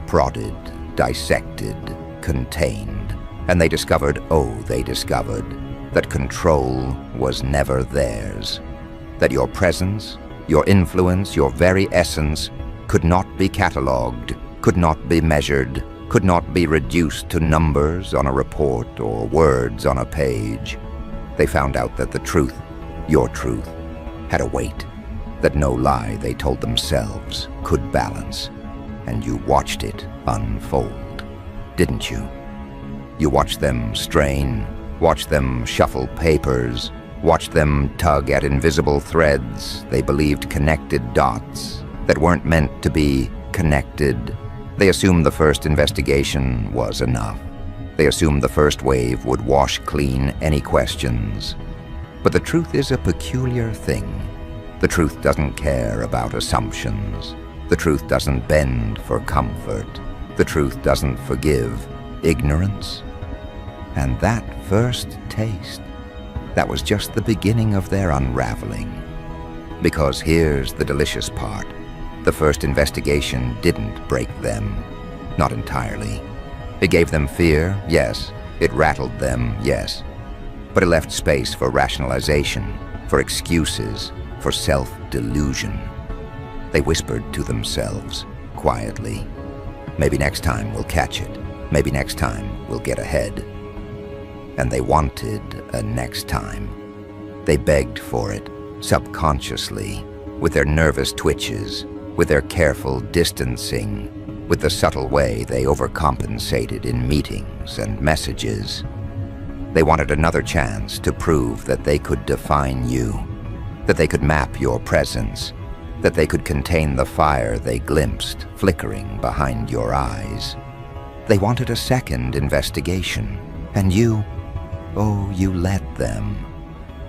[SPEAKER 1] prodded, dissected, contained. And they discovered that control was never theirs, that your presence, your influence, your very essence could not be catalogued, could not be measured, could not be reduced to numbers on a report or words on a page. They found out that the truth, your truth, had a weight that no lie they told themselves could balance. And you watched it unfold, didn't you? You watched them strain, watched them shuffle papers, watched them tug at invisible threads they believed connected dots that weren't meant to be connected. They assumed the first investigation was enough. They assumed the first wave would wash clean any questions. But the truth is a peculiar thing. The truth doesn't care about assumptions. The truth doesn't bend for comfort. The truth doesn't forgive ignorance. And that first taste, that was just the beginning of their unraveling. Because here's the delicious part. The first investigation didn't break them, not entirely. It gave them fear, yes. It rattled them, yes. But it left space for rationalization, for excuses, for self-delusion. They whispered to themselves, quietly, maybe next time we'll catch it. Maybe next time we'll get ahead. And they wanted a next time. They begged for it, subconsciously, with their nervous twitches, with their careful distancing, with the subtle way they overcompensated in meetings and messages. They wanted another chance to prove that they could define you, that they could map your presence, that they could contain the fire they glimpsed flickering behind your eyes. They wanted a second investigation, and you let them.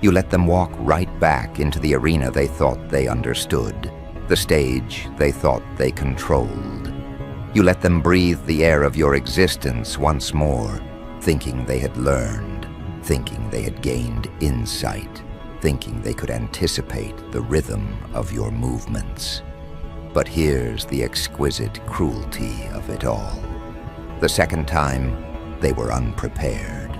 [SPEAKER 1] You let them walk right back into the arena they thought they understood, the stage they thought they controlled. You let them breathe the air of your existence once more, thinking they had learned, thinking they had gained insight, thinking they could anticipate the rhythm of your movements. But here's the exquisite cruelty of it all. The second time, they were unprepared.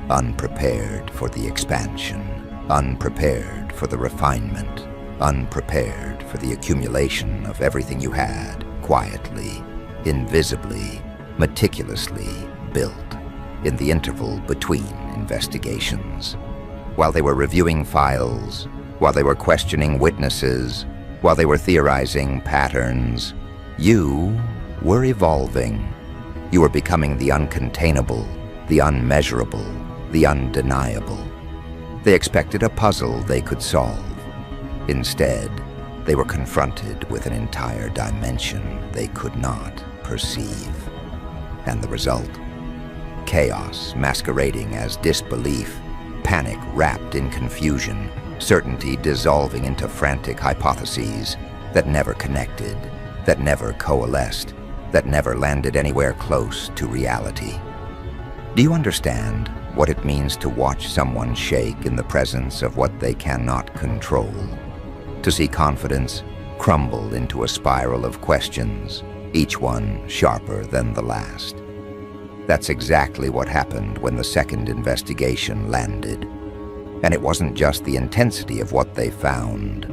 [SPEAKER 1] Unprepared for the expansion, unprepared for the refinement, unprepared for the accumulation of everything you had, quietly, invisibly, meticulously built in the interval between investigations. While they were reviewing files, while they were questioning witnesses, while they were theorizing patterns, you were evolving. You were becoming the uncontainable, the unmeasurable, the undeniable. They expected a puzzle they could solve. Instead, they were confronted with an entire dimension they could not perceive. And the result? Chaos masquerading as disbelief, panic wrapped in confusion, certainty dissolving into frantic hypotheses that never connected, that never coalesced, that never landed anywhere close to reality. Do you understand what it means to watch someone shake in the presence of what they cannot control? To see confidence crumble into a spiral of questions, each one sharper than the last. That's exactly what happened when the second investigation landed. And it wasn't just the intensity of what they found.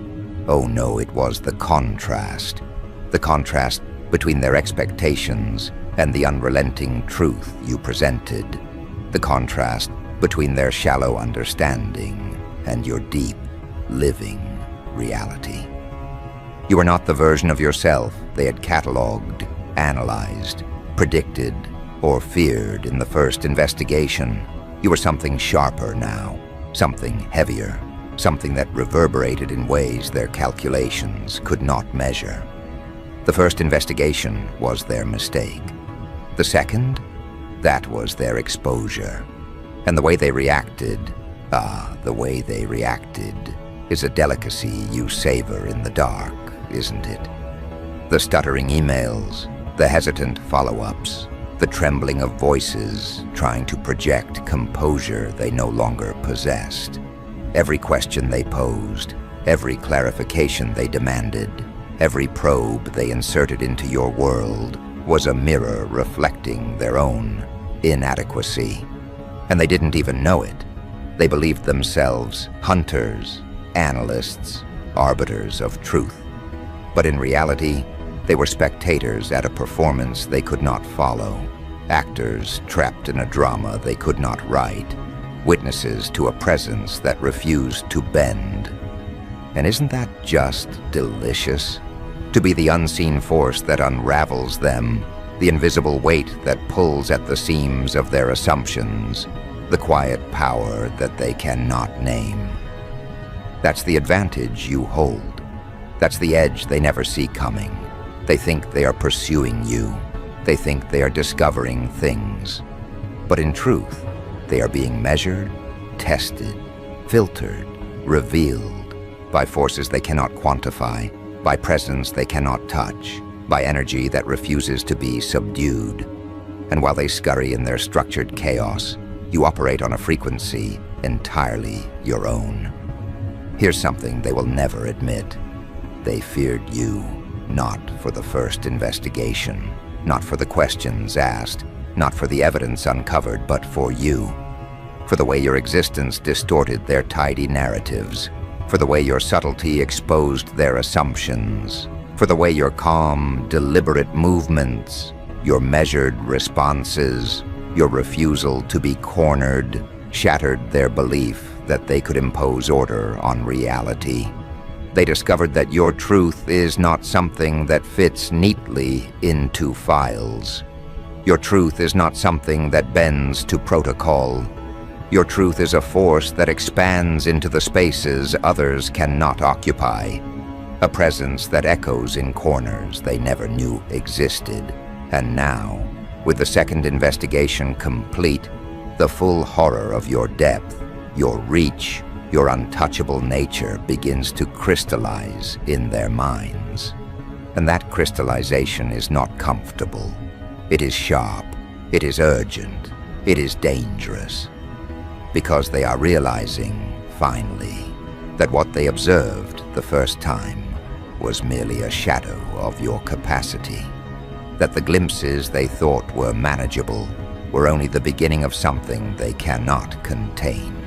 [SPEAKER 1] Oh no, it was the contrast. The contrast between their expectations and the unrelenting truth you presented, the contrast between their shallow understanding and your deep, living reality. You were not the version of yourself they had catalogued, analyzed, predicted, or feared in the first investigation. You were something sharper now, something heavier, something that reverberated in ways their calculations could not measure. The first investigation was their mistake. The second, that was their exposure. And the way they reacted, the way they reacted is a delicacy you savor in the dark, isn't it? The stuttering emails, the hesitant follow-ups, the trembling of voices trying to project composure they no longer possessed. Every question they posed, every clarification they demanded, every probe they inserted into your world was a mirror reflecting their own inadequacy. And they didn't even know it. They believed themselves hunters, analysts, arbiters of truth. But in reality, they were spectators at a performance they could not follow, actors trapped in a drama they could not write, witnesses to a presence that refused to bend. And isn't that just delicious? To be the unseen force that unravels them, the invisible weight that pulls at the seams of their assumptions, the quiet power that they cannot name. That's the advantage you hold. That's the edge they never see coming. They think they are pursuing you. They think they are discovering things. But in truth, they are being measured, tested, filtered, revealed by forces they cannot quantify, by presence they cannot touch, by energy that refuses to be subdued. And while they scurry in their structured chaos, you operate on a frequency entirely your own. Here's something they will never admit. They feared you, not for the first investigation, not for the questions asked, not for the evidence uncovered, but for you. For the way your existence distorted their tidy narratives, for the way your subtlety exposed their assumptions, for the way your calm, deliberate movements, your measured responses, your refusal to be cornered, shattered their belief that they could impose order on reality. They discovered that your truth is not something that fits neatly into files. Your truth is not something that bends to protocol. Your truth is a force that expands into the spaces others cannot occupy, a presence that echoes in corners they never knew existed. And now, with the second investigation complete, the full horror of your depth, your reach, your untouchable nature begins to crystallize in their minds. And that crystallization is not comfortable. It is sharp, it is urgent, it is dangerous. Because they are realizing, finally, that what they observed the first time was merely a shadow of your capacity. That the glimpses they thought were manageable were only the beginning of something they cannot contain.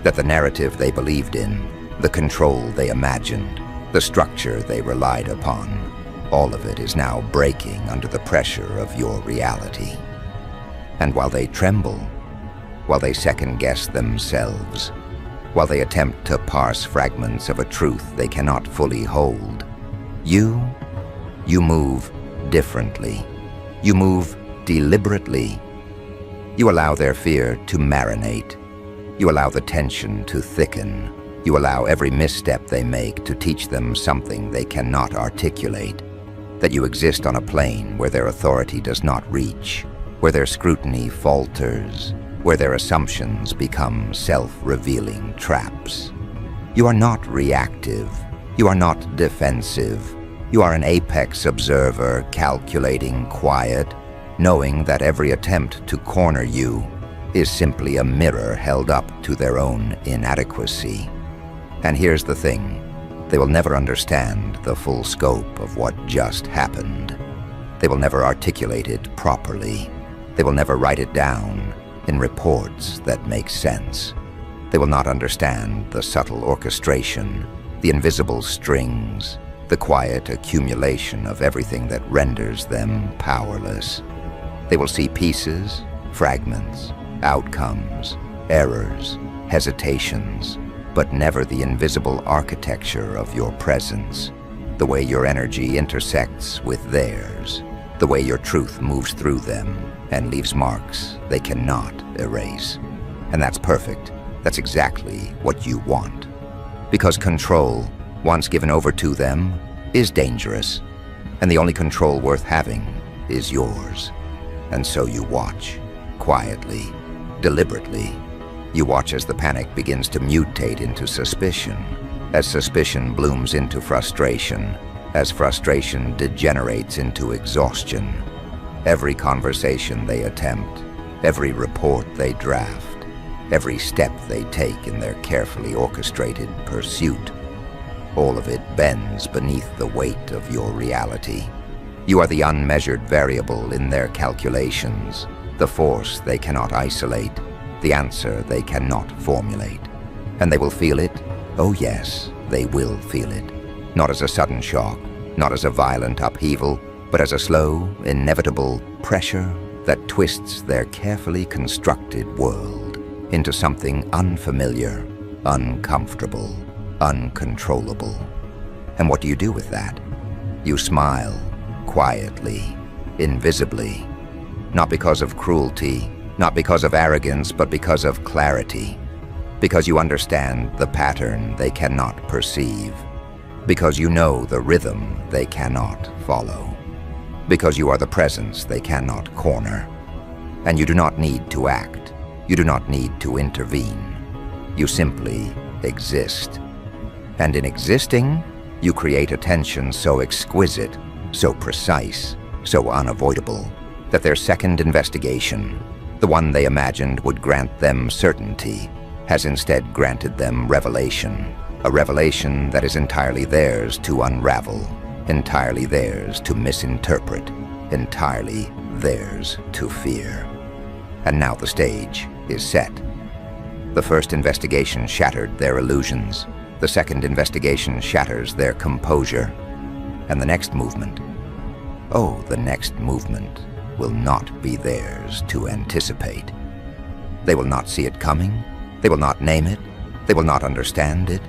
[SPEAKER 1] That the narrative they believed in, the control they imagined, the structure they relied upon, all of it is now breaking under the pressure of your reality. And while they tremble, while they second-guess themselves, while they attempt to parse fragments of a truth they cannot fully hold, you move differently. You move deliberately. You allow their fear to marinate. You allow the tension to thicken. You allow every misstep they make to teach them something they cannot articulate. That you exist on a plane where their authority does not reach, where their scrutiny falters, where their assumptions become self-revealing traps. You are not reactive. You are not defensive. You are an apex observer, calculating, quiet, knowing that every attempt to corner you is simply a mirror held up to their own inadequacy. And here's the thing, they will never understand the full scope of what just happened. They will never articulate it properly. They will never write it down in reports that make sense. They will not understand the subtle orchestration, the invisible strings, the quiet accumulation of everything that renders them powerless. They will see pieces, fragments, outcomes, errors, hesitations, but never the invisible architecture of your presence, the way your energy intersects with theirs, the way your truth moves through them and leaves marks they cannot erase. And that's perfect. That's exactly what you want. Because control, once given over to them, is dangerous, and the only control worth having is yours. And so you watch, quietly, deliberately. You watch as the panic begins to mutate into suspicion, as suspicion blooms into frustration, as frustration degenerates into exhaustion. Every conversation they attempt, every report they draft, every step they take in their carefully orchestrated pursuit, all of it bends beneath the weight of your reality. You are the unmeasured variable in their calculations, the force they cannot isolate, the answer they cannot formulate. And they will feel it. Oh yes, they will feel it. Not as a sudden shock, not as a violent upheaval, but as a slow, inevitable pressure that twists their carefully constructed world into something unfamiliar, uncomfortable, uncontrollable. And what do you do with that? You smile, quietly, invisibly, not because of cruelty, not because of arrogance, but because of clarity. Because you understand the pattern they cannot perceive. Because you know the rhythm they cannot follow. Because you are the presence they cannot corner. And you do not need to act. You do not need to intervene. You simply exist. And in existing, you create a tension so exquisite, so precise, so unavoidable, that their second investigation, the one they imagined would grant them certainty, has instead granted them revelation, a revelation that is entirely theirs to unravel, entirely theirs to misinterpret, entirely theirs to fear. And now the stage is set. The first investigation shattered their illusions. The second investigation shatters their composure. And the next movement, oh, the next movement will not be theirs to anticipate. They will not see it coming. They will not name it. They will not understand it.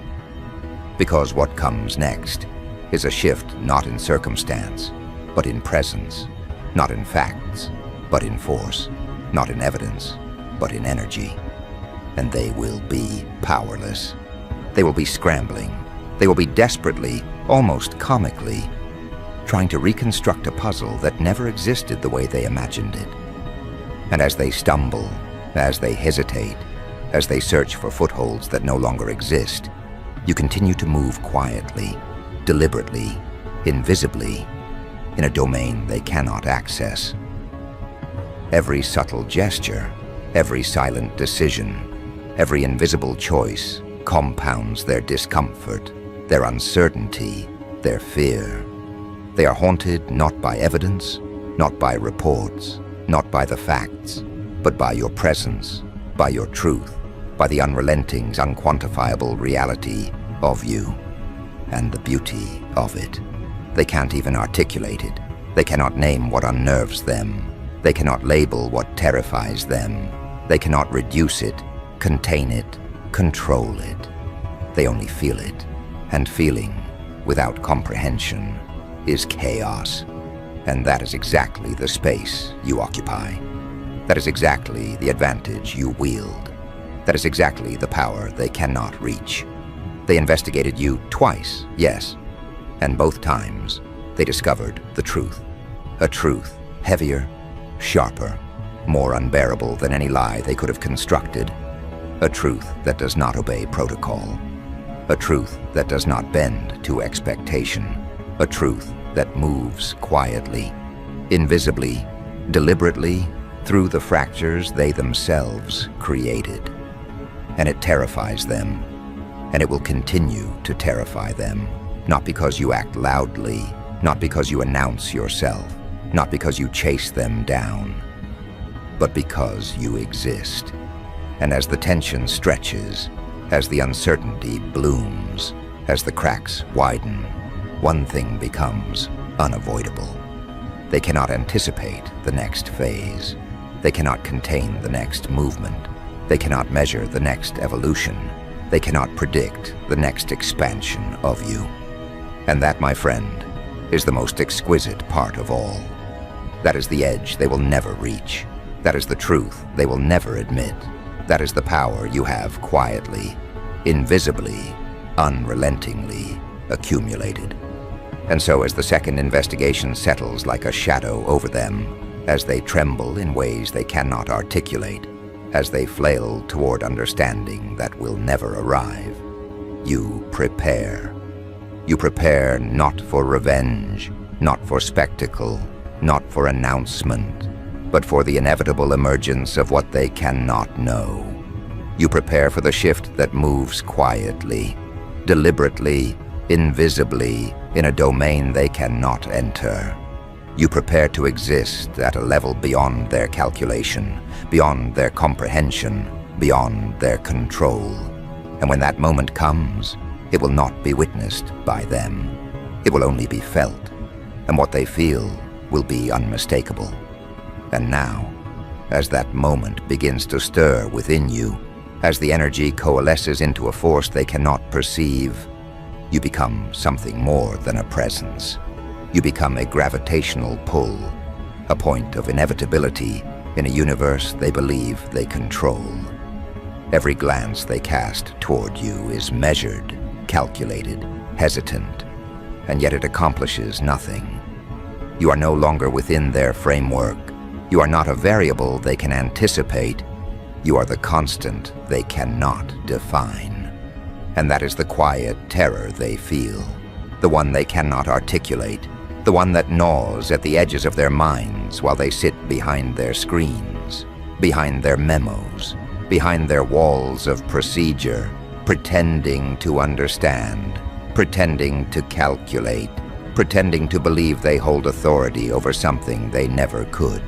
[SPEAKER 1] Because what comes next is a shift not in circumstance, but in presence, not in facts, but in force, not in evidence, but in energy. And they will be powerless. They will be scrambling. They will be desperately, almost comically, trying to reconstruct a puzzle that never existed the way they imagined it. And as they stumble, as they hesitate, as they search for footholds that no longer exist, you continue to move quietly, deliberately, invisibly, in a domain they cannot access. Every subtle gesture, every silent decision, every invisible choice compounds their discomfort, their uncertainty, their fear. They are haunted not by evidence, not by reports, not by the facts, but by your presence, by your truth, by the unrelenting, unquantifiable reality of you, and the beauty of it. They can't even articulate it. They cannot name what unnerves them. They cannot label what terrifies them. They cannot reduce it, contain it, control it. They only feel it, and feeling, without comprehension, is chaos. And that is exactly the space you occupy. That is exactly the advantage you wield. That is exactly the power they cannot reach. They investigated you twice, yes, and both times they discovered the truth. A truth heavier, sharper, more unbearable than any lie they could have constructed. A truth that does not obey protocol. A truth that does not bend to expectation. A truth that moves quietly, invisibly, deliberately, through the fractures they themselves created. And it terrifies them, and it will continue to terrify them, not because you act loudly, not because you announce yourself, not because you chase them down, but because you exist. And as the tension stretches, as the uncertainty blooms, as the cracks widen, one thing becomes unavoidable. They cannot anticipate the next phase. They cannot contain the next movement. They cannot measure the next evolution. They cannot predict the next expansion of you. And that, my friend, is the most exquisite part of all. That is the edge they will never reach. That is the truth they will never admit. That is the power you have quietly, invisibly, unrelentingly accumulated. And so as the second investigation settles like a shadow over them, as they tremble in ways they cannot articulate, as they flail toward understanding that will never arrive, you prepare. You prepare not for revenge, not for spectacle, not for announcement, but for the inevitable emergence of what they cannot know. You prepare for the shift that moves quietly, deliberately, invisibly, in a domain they cannot enter. You prepare to exist at a level beyond their calculation, beyond their comprehension, beyond their control. And when that moment comes, it will not be witnessed by them. It will only be felt, and what they feel will be unmistakable. And now, as that moment begins to stir within you, as the energy coalesces into a force they cannot perceive, you become something more than a presence. You become a gravitational pull, a point of inevitability in a universe they believe they control. Every glance they cast toward you is measured, calculated, hesitant, and yet it accomplishes nothing. You are no longer within their framework. You are not a variable they can anticipate. You are the constant they cannot define. And that is the quiet terror they feel, the one they cannot articulate, the one that gnaws at the edges of their minds while they sit behind their screens, behind their memos, behind their walls of procedure, pretending to understand, pretending to calculate, pretending to believe they hold authority over something they never could.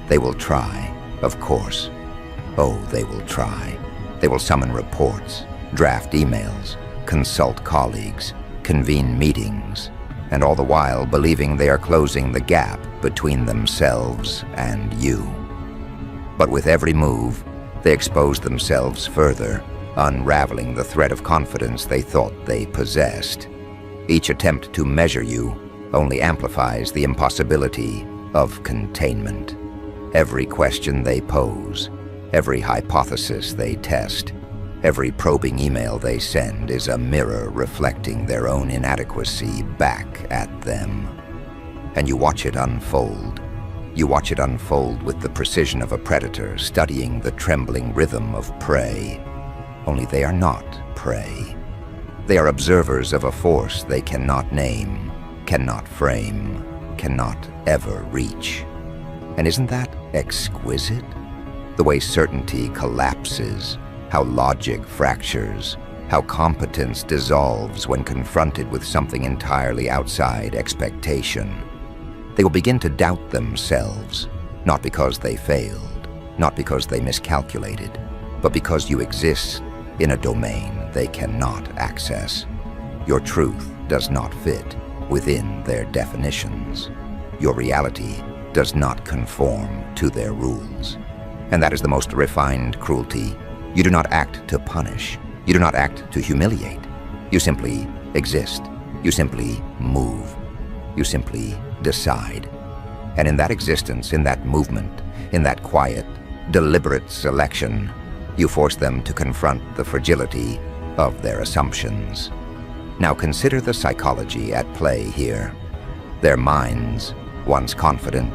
[SPEAKER 1] They will try, of course. Oh, they will try. They will summon reports, draft emails, consult colleagues, convene meetings, and all the while believing they are closing the gap between themselves and you. But with every move, they expose themselves further, unraveling the thread of confidence they thought they possessed. Each attempt to measure you only amplifies the impossibility of containment. Every question they pose, every hypothesis they test, every probing email they send is a mirror reflecting their own inadequacy back at them. And you watch it unfold. You watch it unfold with the precision of a predator studying the trembling rhythm of prey. Only they are not prey. They are observers of a force they cannot name, cannot frame, cannot ever reach. And isn't that exquisite? The way certainty collapses, how logic fractures, how competence dissolves when confronted with something entirely outside expectation. They will begin to doubt themselves, not because they failed, not because they miscalculated, but because you exist in a domain they cannot access. Your truth does not fit within their definitions. Your reality does not conform to their rules. And that is the most refined cruelty. You do not act to punish. You do not act to humiliate. You simply exist. You simply move. You simply decide. And in that existence, in that movement, in that quiet, deliberate selection, you force them to confront the fragility of their assumptions. Now consider the psychology at play here. Their minds, once confident,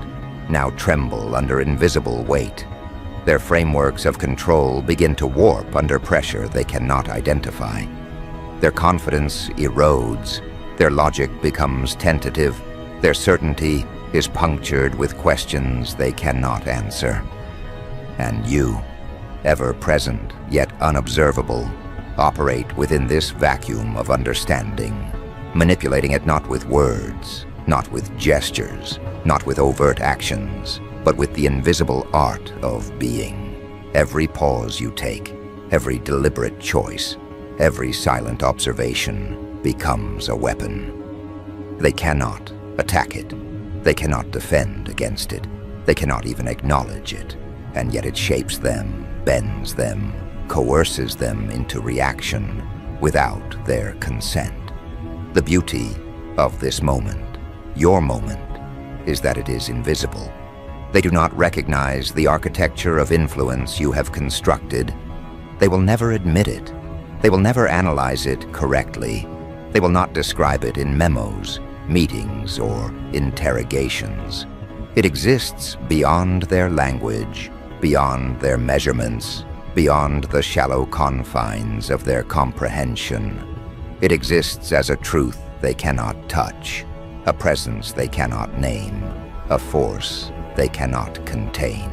[SPEAKER 1] now tremble under invisible weight. Their frameworks of control begin to warp under pressure they cannot identify. Their confidence erodes. Their logic becomes tentative. Their certainty is punctured with questions they cannot answer. And you, ever present yet unobservable, operate within this vacuum of understanding, manipulating it not with words, not with gestures, not with overt actions, but with the invisible art of being. Every pause you take, every deliberate choice, every silent observation becomes a weapon. They cannot attack it. They cannot defend against it. They cannot even acknowledge it. And yet it shapes them, bends them, coerces them into reaction without their consent. The beauty of this moment, your moment, is that it is invisible. They do not recognize the architecture of influence you have constructed. They will never admit it. They will never analyze it correctly. They will not describe it in memos, meetings, or interrogations. It exists beyond their language, beyond their measurements, beyond the shallow confines of their comprehension. It exists as a truth they cannot touch, a presence they cannot name, a force they cannot contain.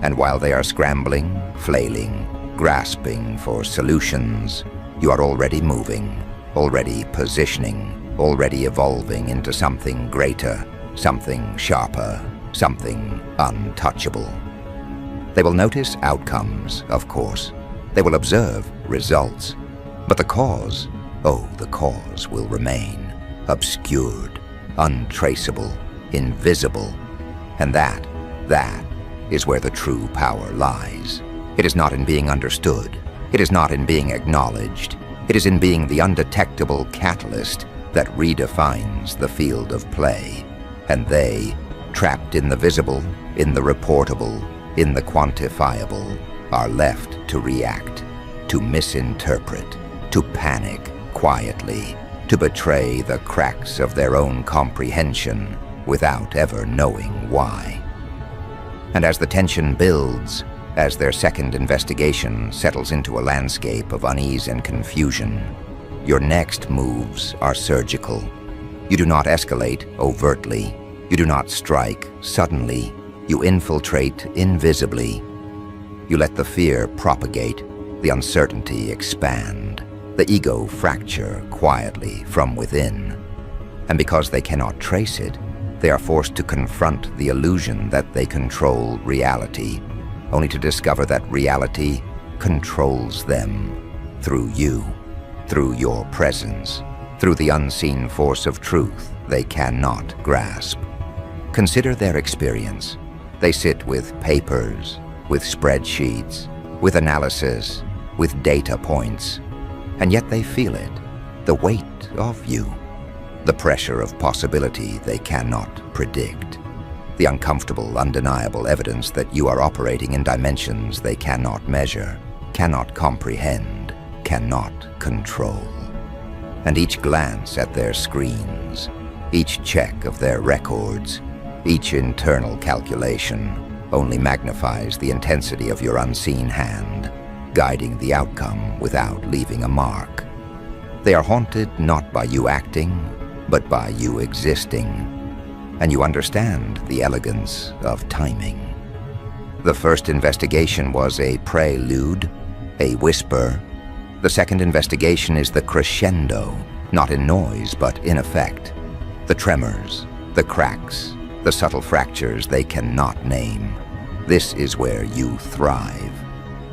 [SPEAKER 1] And while they are scrambling, flailing, grasping for solutions, you are already moving, already positioning, already evolving into something greater, something sharper, something untouchable. They will notice outcomes, of course. They will observe results. But the cause, the cause will remain obscured, untraceable, invisible. And that is where the true power lies. It is not in being understood. It is not in being acknowledged. It is in being the undetectable catalyst that redefines the field of play. And they, trapped in the visible, in the reportable, in the quantifiable, are left to react, to misinterpret, to panic quietly, to betray the cracks of their own comprehension without ever knowing why. And as the tension builds, as their second investigation settles into a landscape of unease and confusion, your next moves are surgical. You do not escalate overtly. You do not strike suddenly. You infiltrate invisibly. You let the fear propagate, the uncertainty expand, the ego fracture quietly from within. And because they cannot trace it, they are forced to confront the illusion that they control reality, only to discover that reality controls them through you, through your presence, through the unseen force of truth they cannot grasp. Consider their experience. They sit with papers, with spreadsheets, with analysis, with data points, and yet they feel it, the weight of you, the pressure of possibility they cannot predict, the uncomfortable, undeniable evidence that you are operating in dimensions they cannot measure, cannot comprehend, cannot control. And each glance at their screens, each check of their records, each internal calculation only magnifies the intensity of your unseen hand, guiding the outcome without leaving a mark. They are haunted not by you acting, but by you existing, and you understand the elegance of timing. The first investigation was a prelude, a whisper. The second investigation is the crescendo, not in noise, but in effect. The tremors, the cracks, the subtle fractures they cannot name. This is where you thrive.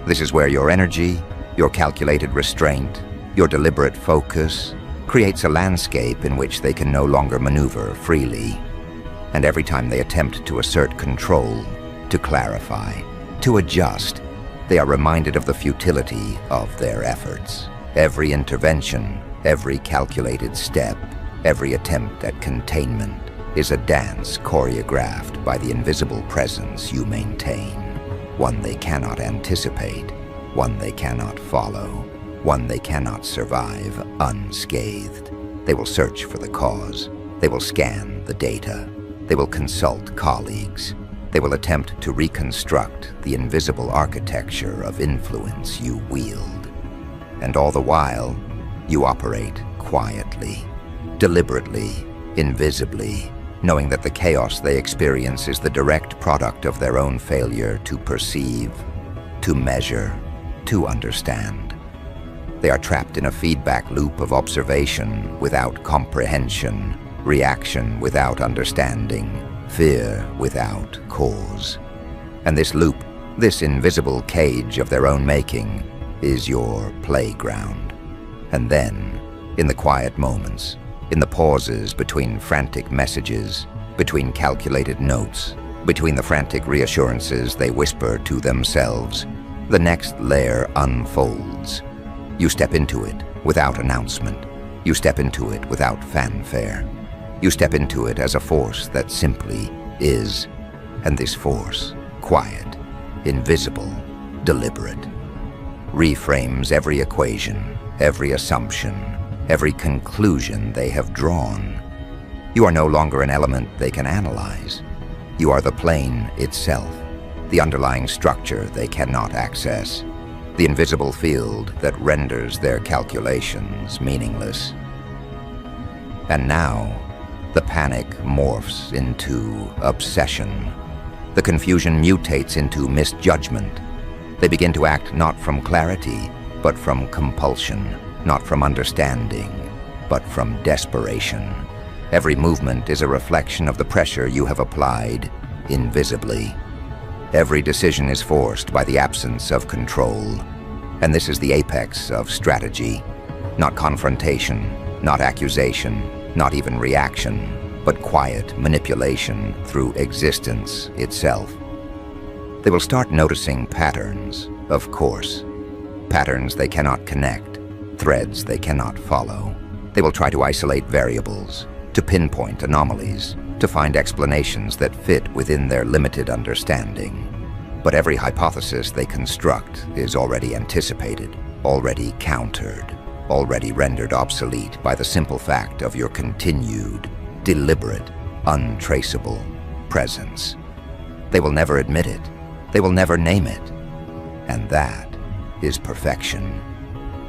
[SPEAKER 1] This is where your energy, your calculated restraint, your deliberate focus creates a landscape in which they can no longer maneuver freely. And every time they attempt to assert control, to clarify, to adjust, they are reminded of the futility of their efforts. Every intervention, every calculated step, every attempt at containment is a dance choreographed by the invisible presence you maintain, one they cannot anticipate, one they cannot follow, one they cannot survive unscathed. They will search for the cause. They will scan the data. They will consult colleagues. They will attempt to reconstruct the invisible architecture of influence you wield. And all the while, you operate quietly, deliberately, invisibly, knowing that the chaos they experience is the direct product of their own failure to perceive, to measure, to understand. They are trapped in a feedback loop of observation without comprehension, reaction without understanding, fear without cause. And this loop, this invisible cage of their own making, is your playground. And then, in the quiet moments, in the pauses between frantic messages, between calculated notes, between the frantic reassurances they whisper to themselves, the next layer unfolds. You step into it without announcement. You step into it without fanfare. You step into it as a force that simply is. And this force, quiet, invisible, deliberate, reframes every equation, every assumption, every conclusion they have drawn. You are no longer an element they can analyze. You are the plane itself, the underlying structure they cannot access, the invisible field that renders their calculations meaningless. And now, the panic morphs into obsession. The confusion mutates into misjudgment. They begin to act not from clarity, but from compulsion, not from understanding, but from desperation. Every movement is a reflection of the pressure you have applied invisibly. Every decision is forced by the absence of control. And this is the apex of strategy. Not confrontation, not accusation, not even reaction, but quiet manipulation through existence itself. They will start noticing patterns, of course. Patterns they cannot connect, threads they cannot follow. They will try to isolate variables, to pinpoint anomalies, to find explanations that fit within their limited understanding. But every hypothesis they construct is already anticipated, already countered, already rendered obsolete by the simple fact of your continued, deliberate, untraceable presence. They will never admit it. They will never name it. And that is perfection.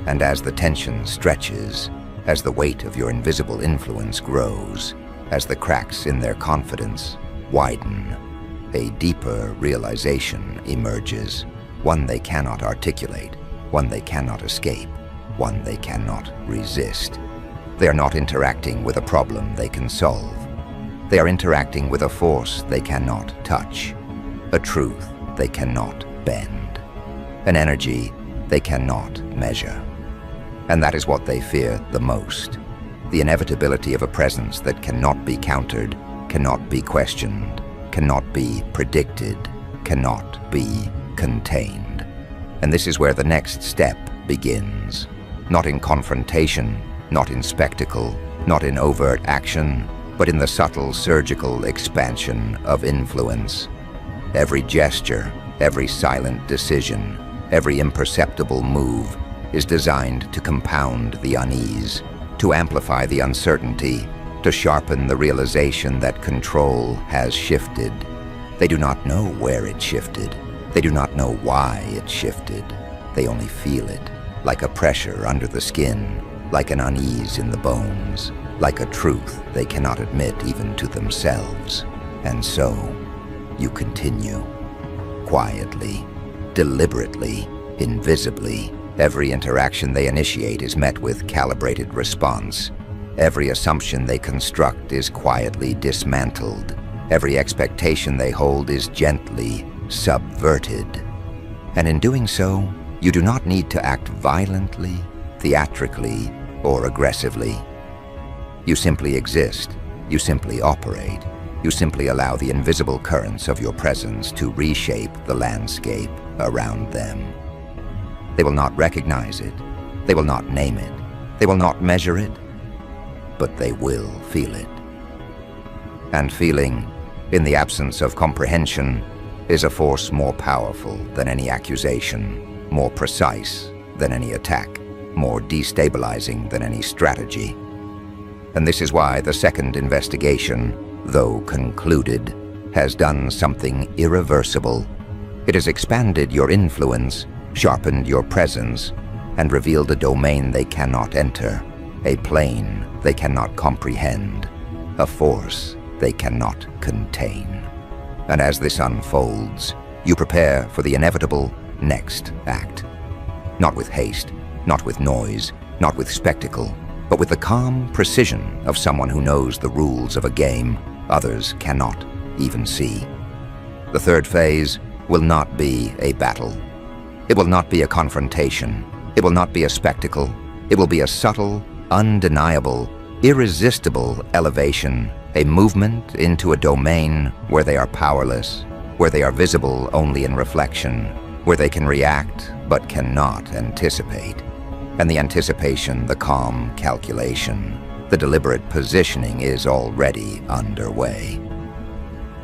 [SPEAKER 1] And as the tension stretches, as the weight of your invisible influence grows, as the cracks in their confidence widen, a deeper realization emerges, one they cannot articulate, one they cannot escape, one they cannot resist. They are not interacting with a problem they can solve. They are interacting with a force they cannot touch, a truth they cannot bend, an energy they cannot measure. And that is what they fear the most, the inevitability of a presence that cannot be countered, cannot be questioned, cannot be predicted, cannot be contained. And this is where the next step begins. Not in confrontation, not in spectacle, not in overt action, but in the subtle surgical expansion of influence. Every gesture, every silent decision, every imperceptible move is designed to compound the unease, to amplify the uncertainty, to sharpen the realization that control has shifted. They do not know where it shifted. They do not know why it shifted. They only feel it, like a pressure under the skin, like an unease in the bones, like a truth they cannot admit even to themselves. And so, you continue, quietly, deliberately, invisibly. Every interaction they initiate is met with calibrated response. Every assumption they construct is quietly dismantled. Every expectation they hold is gently subverted. And in doing so, you do not need to act violently, theatrically, or aggressively. You simply exist. You simply operate. You simply allow the invisible currents of your presence to reshape the landscape around them. They will not recognize it. They will not name it. They will not measure it. But they will feel it. And feeling, in the absence of comprehension, is a force more powerful than any accusation, more precise than any attack, more destabilizing than any strategy. And this is why the second investigation, though concluded, has done something irreversible. It has expanded your influence, sharpened your presence, and revealed a domain they cannot enter, a plane they cannot comprehend, a force they cannot contain. And as this unfolds, you prepare for the inevitable next act. Not with haste, not with noise, not with spectacle, but with the calm precision of someone who knows the rules of a game others cannot even see. The third phase will not be a battle. It will not be a confrontation. It will not be a spectacle. It will be a subtle, undeniable, irresistible elevation a movement into a domain where they are powerless, where they are visible only in reflection, where they can react but cannot anticipate. And the anticipation, the calm calculation, the deliberate positioning is already underway.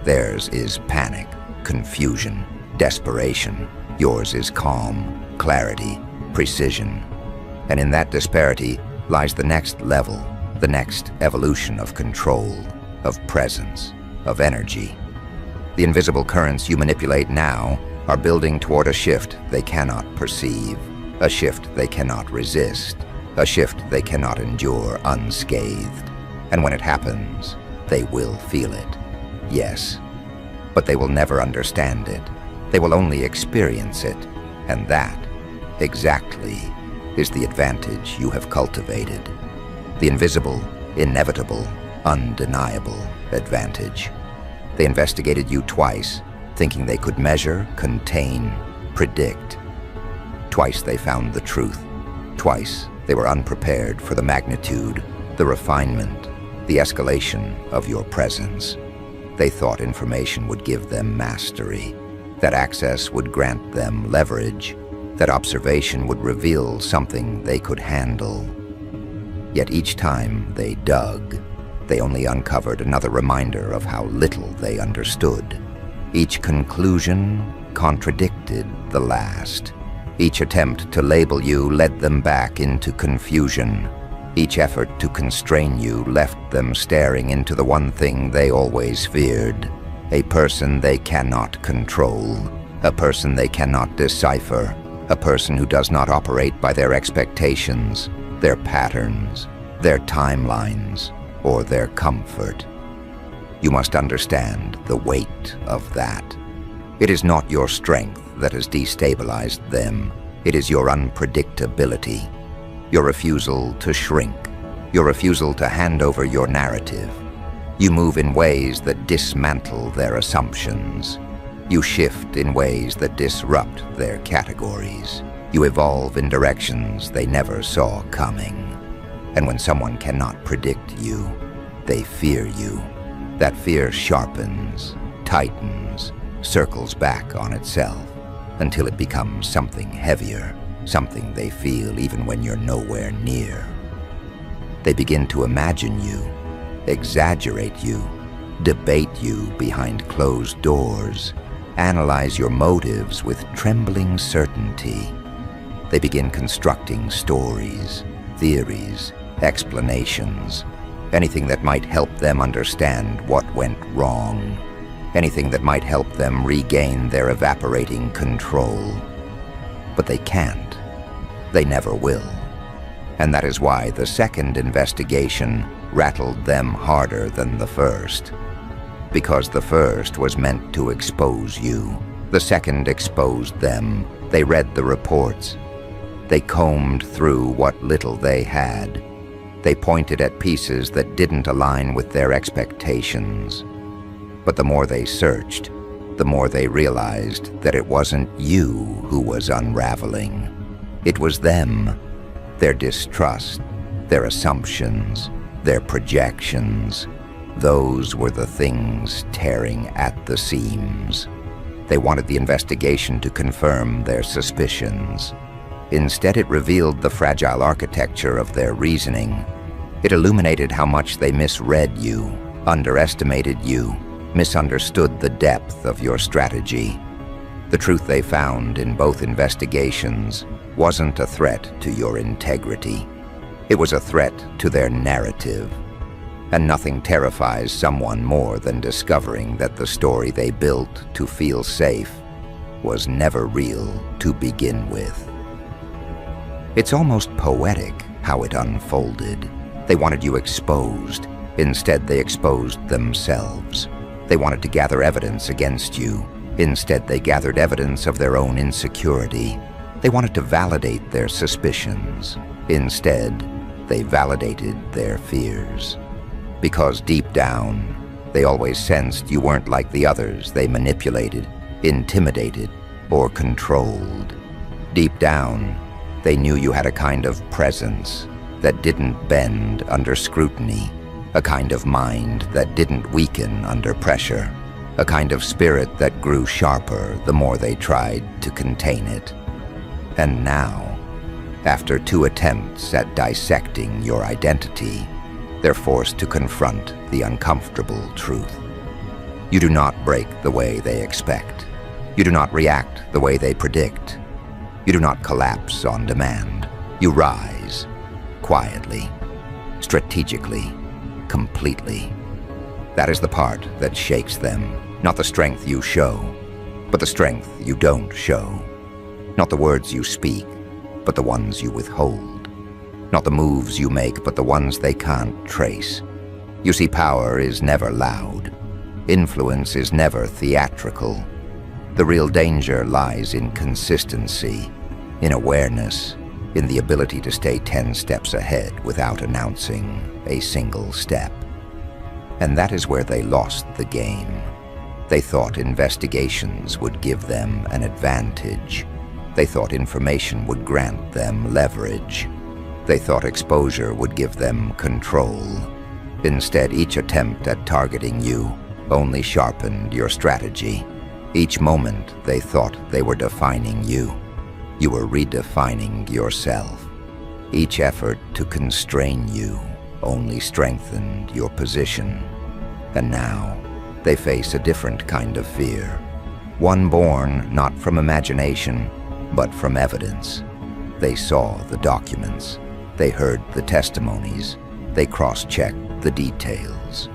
[SPEAKER 1] Theirs is panic, confusion, desperation. Yours is calm, clarity, precision. And in that disparity lies the next level, the next evolution of control, of presence, of energy. The invisible currents you manipulate now are building toward a shift they cannot perceive, a shift they cannot resist, a shift they cannot endure unscathed. And when it happens, they will feel it. Yes, but they will never understand it. They will only experience it, and that, exactly, is the advantage you have cultivated. The invisible, inevitable, undeniable advantage. They investigated you twice, thinking they could measure, contain, predict. Twice they found the truth. Twice they were unprepared for the magnitude, the refinement, the escalation of your presence. They thought information would give them mastery, that access would grant them leverage, that observation would reveal something they could handle. Yet each time they dug, they only uncovered another reminder of how little they understood. Each conclusion contradicted the last. Each attempt to label you led them back into confusion. Each effort to constrain you left them staring into the one thing they always feared, a person they cannot control, a person they cannot decipher, a person who does not operate by their expectations, their patterns, their timelines, or their comfort. You must understand the weight of that. It is not your strength that has destabilized them. It is your unpredictability, your refusal to shrink, your refusal to hand over your narrative. You move in ways that dismantle their assumptions. You shift in ways that disrupt their categories. You evolve in directions they never saw coming. And when someone cannot predict you, they fear you. That fear sharpens, tightens, circles back on itself until it becomes something heavier, something they feel even when you're nowhere near. They begin to imagine you, exaggerate you, debate you behind closed doors, analyze your motives with trembling certainty. They begin constructing stories, theories, explanations, anything that might help them understand what went wrong, anything that might help them regain their evaporating control. But they can't. They never will. And that is why the second investigation rattled them harder than the first. Because the first was meant to expose you. The second exposed them. They read the reports. They combed through what little they had. They pointed at pieces that didn't align with their expectations. But the more they searched, the more they realized that it wasn't you who was unraveling. It was them, their distrust, their assumptions, their projections. Those were the things tearing at the seams. They wanted the investigation to confirm their suspicions. Instead, it revealed the fragile architecture of their reasoning. It illuminated how much they misread you, underestimated you, misunderstood the depth of your strategy. The truth they found in both investigations wasn't a threat to your integrity. It was a threat to their narrative. And nothing terrifies someone more than discovering that the story they built to feel safe was never real to begin with. It's almost poetic how it unfolded. They wanted you exposed. Instead, they exposed themselves. They wanted to gather evidence against you. Instead, they gathered evidence of their own insecurity. They wanted to validate their suspicions. Instead, they validated their fears. Because deep down, they always sensed you weren't like the others they manipulated, intimidated, or controlled. Deep down, they knew you had a kind of presence that didn't bend under scrutiny, a kind of mind that didn't weaken under pressure, a kind of spirit that grew sharper the more they tried to contain it. And now, after 2 attempts at dissecting your identity, they're forced to confront the uncomfortable truth. You do not break the way they expect. You do not react the way they predict. You do not collapse on demand. You rise, quietly, strategically, completely. That is the part that shakes them, not the strength you show, but the strength you don't show. Not the words you speak, but the ones you withhold. Not the moves you make, but the ones they can't trace. You see, power is never loud. Influence is never theatrical. The real danger lies in consistency, in awareness, in the ability to stay 10 steps ahead without announcing a single step. And that is where they lost the game. They thought investigations would give them an advantage. They thought information would grant them leverage. They thought exposure would give them control. Instead, each attempt at targeting you only sharpened your strategy. Each moment they thought they were defining you, you were redefining yourself. Each effort to constrain you only strengthened your position. And now, they face a different kind of fear. One born not from imagination, but from evidence. They saw the documents. They heard the testimonies. They cross-checked the details.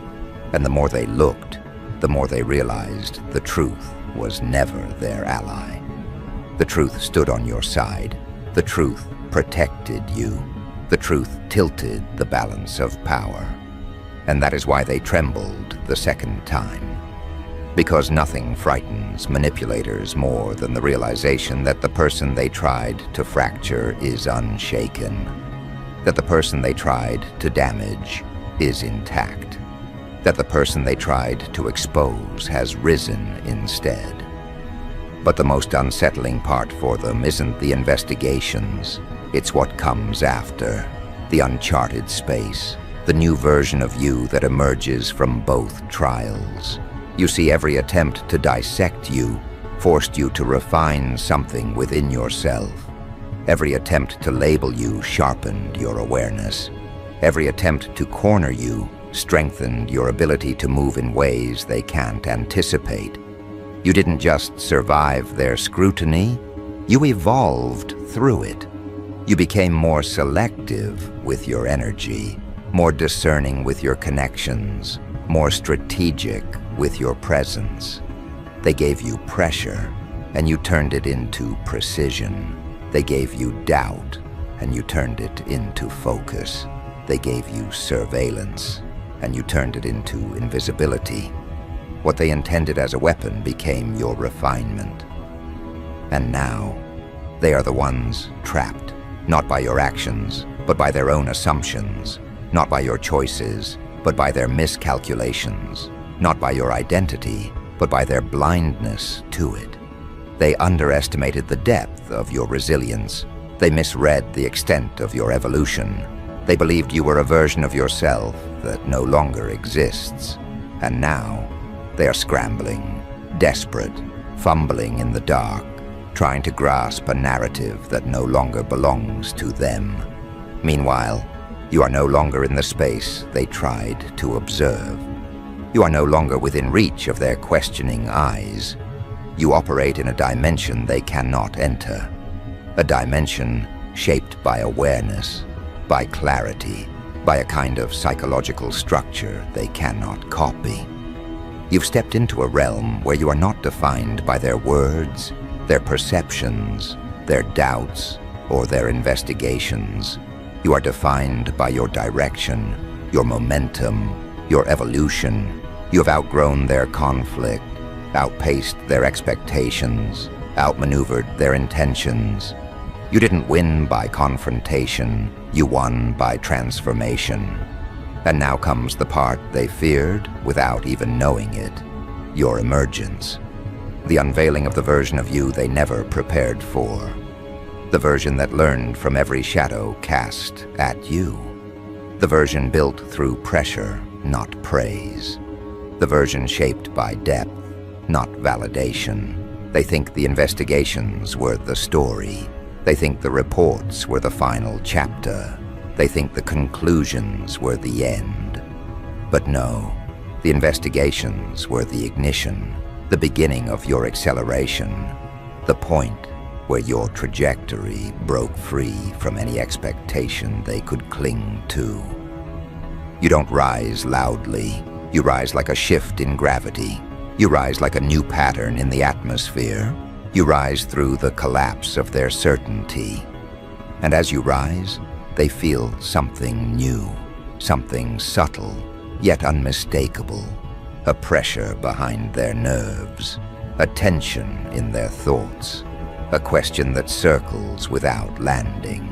[SPEAKER 1] And the more they looked, the more they realized the truth was never their ally. The truth stood on your side. The truth protected you. The truth tilted the balance of power. And that is why they trembled the second time. Because nothing frightens manipulators more than the realization that the person they tried to fracture is unshaken, that the person they tried to damage is intact, that the person they tried to expose has risen instead. But the most unsettling part for them isn't the investigations, it's what comes after, the uncharted space, the new version of you that emerges from both trials. You see, every attempt to dissect you forced you to refine something within yourself. Every attempt to label you sharpened your awareness. Every attempt to corner you strengthened your ability to move in ways they can't anticipate. You didn't just survive their scrutiny, you evolved through it. You became more selective with your energy, more discerning with your connections, more strategic with your presence. They gave you pressure, and you turned it into precision. They gave you doubt, and you turned it into focus. They gave you surveillance, and you turned it into invisibility. What they intended as a weapon became your refinement. And now, they are the ones trapped, not by your actions, but by their own assumptions, not by your choices, but by their miscalculations, not by your identity, but by their blindness to it. They underestimated the depth of your resilience. They misread the extent of your evolution. They believed you were a version of yourself that no longer exists. And now, they are scrambling, desperate, fumbling in the dark, trying to grasp a narrative that no longer belongs to them. Meanwhile, you are no longer in the space they tried to observe. You are no longer within reach of their questioning eyes. You operate in a dimension they cannot enter. A dimension shaped by awareness, by clarity, by a kind of psychological structure they cannot copy. You've stepped into a realm where you are not defined by their words, their perceptions, their doubts, or their investigations. You are defined by your direction, your momentum, your evolution. You have outgrown their conflict, outpaced their expectations, outmaneuvered their intentions. You didn't win by confrontation, you won by transformation. And now comes the part they feared without even knowing it, your emergence. The unveiling of the version of you they never prepared for. The version that learned from every shadow cast at you. The version built through pressure, not praise. The version shaped by depth, not validation. They think the investigations were the story. They think the reports were the final chapter. They think the conclusions were the end. But no, the investigations were the ignition, the beginning of your acceleration, the point where your trajectory broke free from any expectation they could cling to. You don't rise loudly. You rise like a shift in gravity. You rise like a new pattern in the atmosphere. You rise through the collapse of their certainty. And as you rise, they feel something new, something subtle, yet unmistakable, a pressure behind their nerves, a tension in their thoughts, a question that circles without landing.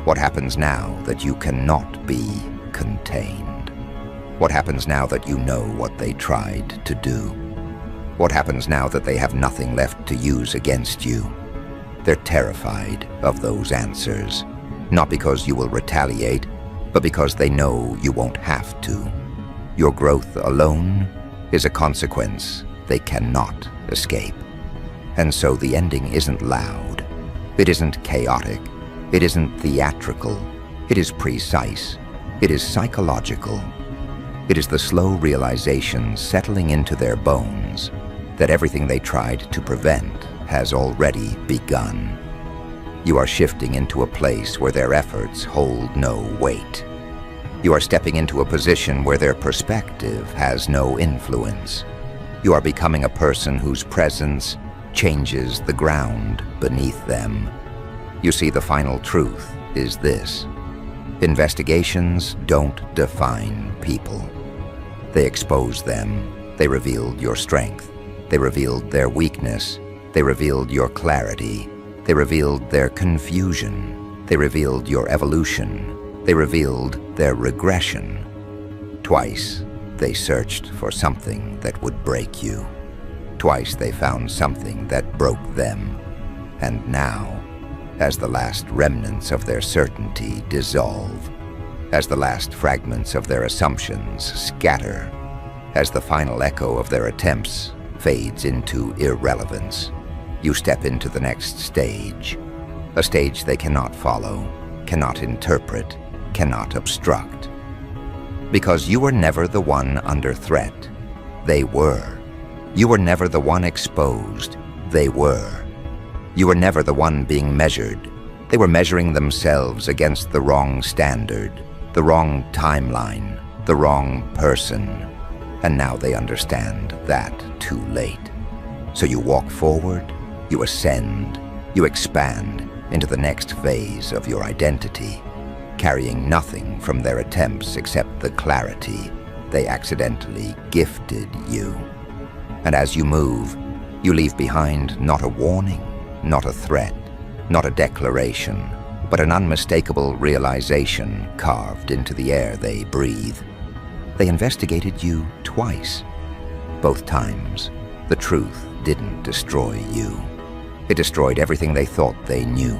[SPEAKER 1] What happens now that you cannot be contained? What happens now that you know what they tried to do? What happens now that they have nothing left to use against you? They're terrified of those answers, not because you will retaliate, but because they know you won't have to. Your growth alone is a consequence they cannot escape. And so the ending isn't loud. It isn't chaotic. It isn't theatrical. It is precise. It is psychological. It is the slow realization settling into their bones that everything they tried to prevent has already begun. You are shifting into a place where their efforts hold no weight. You are stepping into a position where their perspective has no influence. You are becoming a person whose presence changes the ground beneath them. You see, the final truth is this: investigations don't define people. They expose them. They revealed your strength. They revealed their weakness. They revealed your clarity. They revealed their confusion. They revealed your evolution. They revealed their regression. Twice, they searched for something that would break you. Twice they found something that broke them. And now, as the last remnants of their certainty dissolve, as the last fragments of their assumptions scatter, as the final echo of their attempts fades into irrelevance, you step into the next stage, a stage they cannot follow, cannot interpret, cannot obstruct. Because you were never the one under threat. They were. You were never the one exposed. They were. You were never the one being measured. They were measuring themselves against the wrong standard, the wrong timeline, the wrong person. And now they understand that too late. So you walk forward, you ascend, you expand into the next phase of your identity, carrying nothing from their attempts except the clarity they accidentally gifted you. And as you move, you leave behind not a warning, not a threat, not a declaration, but an unmistakable realization carved into the air they breathe. They investigated you twice. Both times, the truth didn't destroy you. It destroyed everything they thought they knew.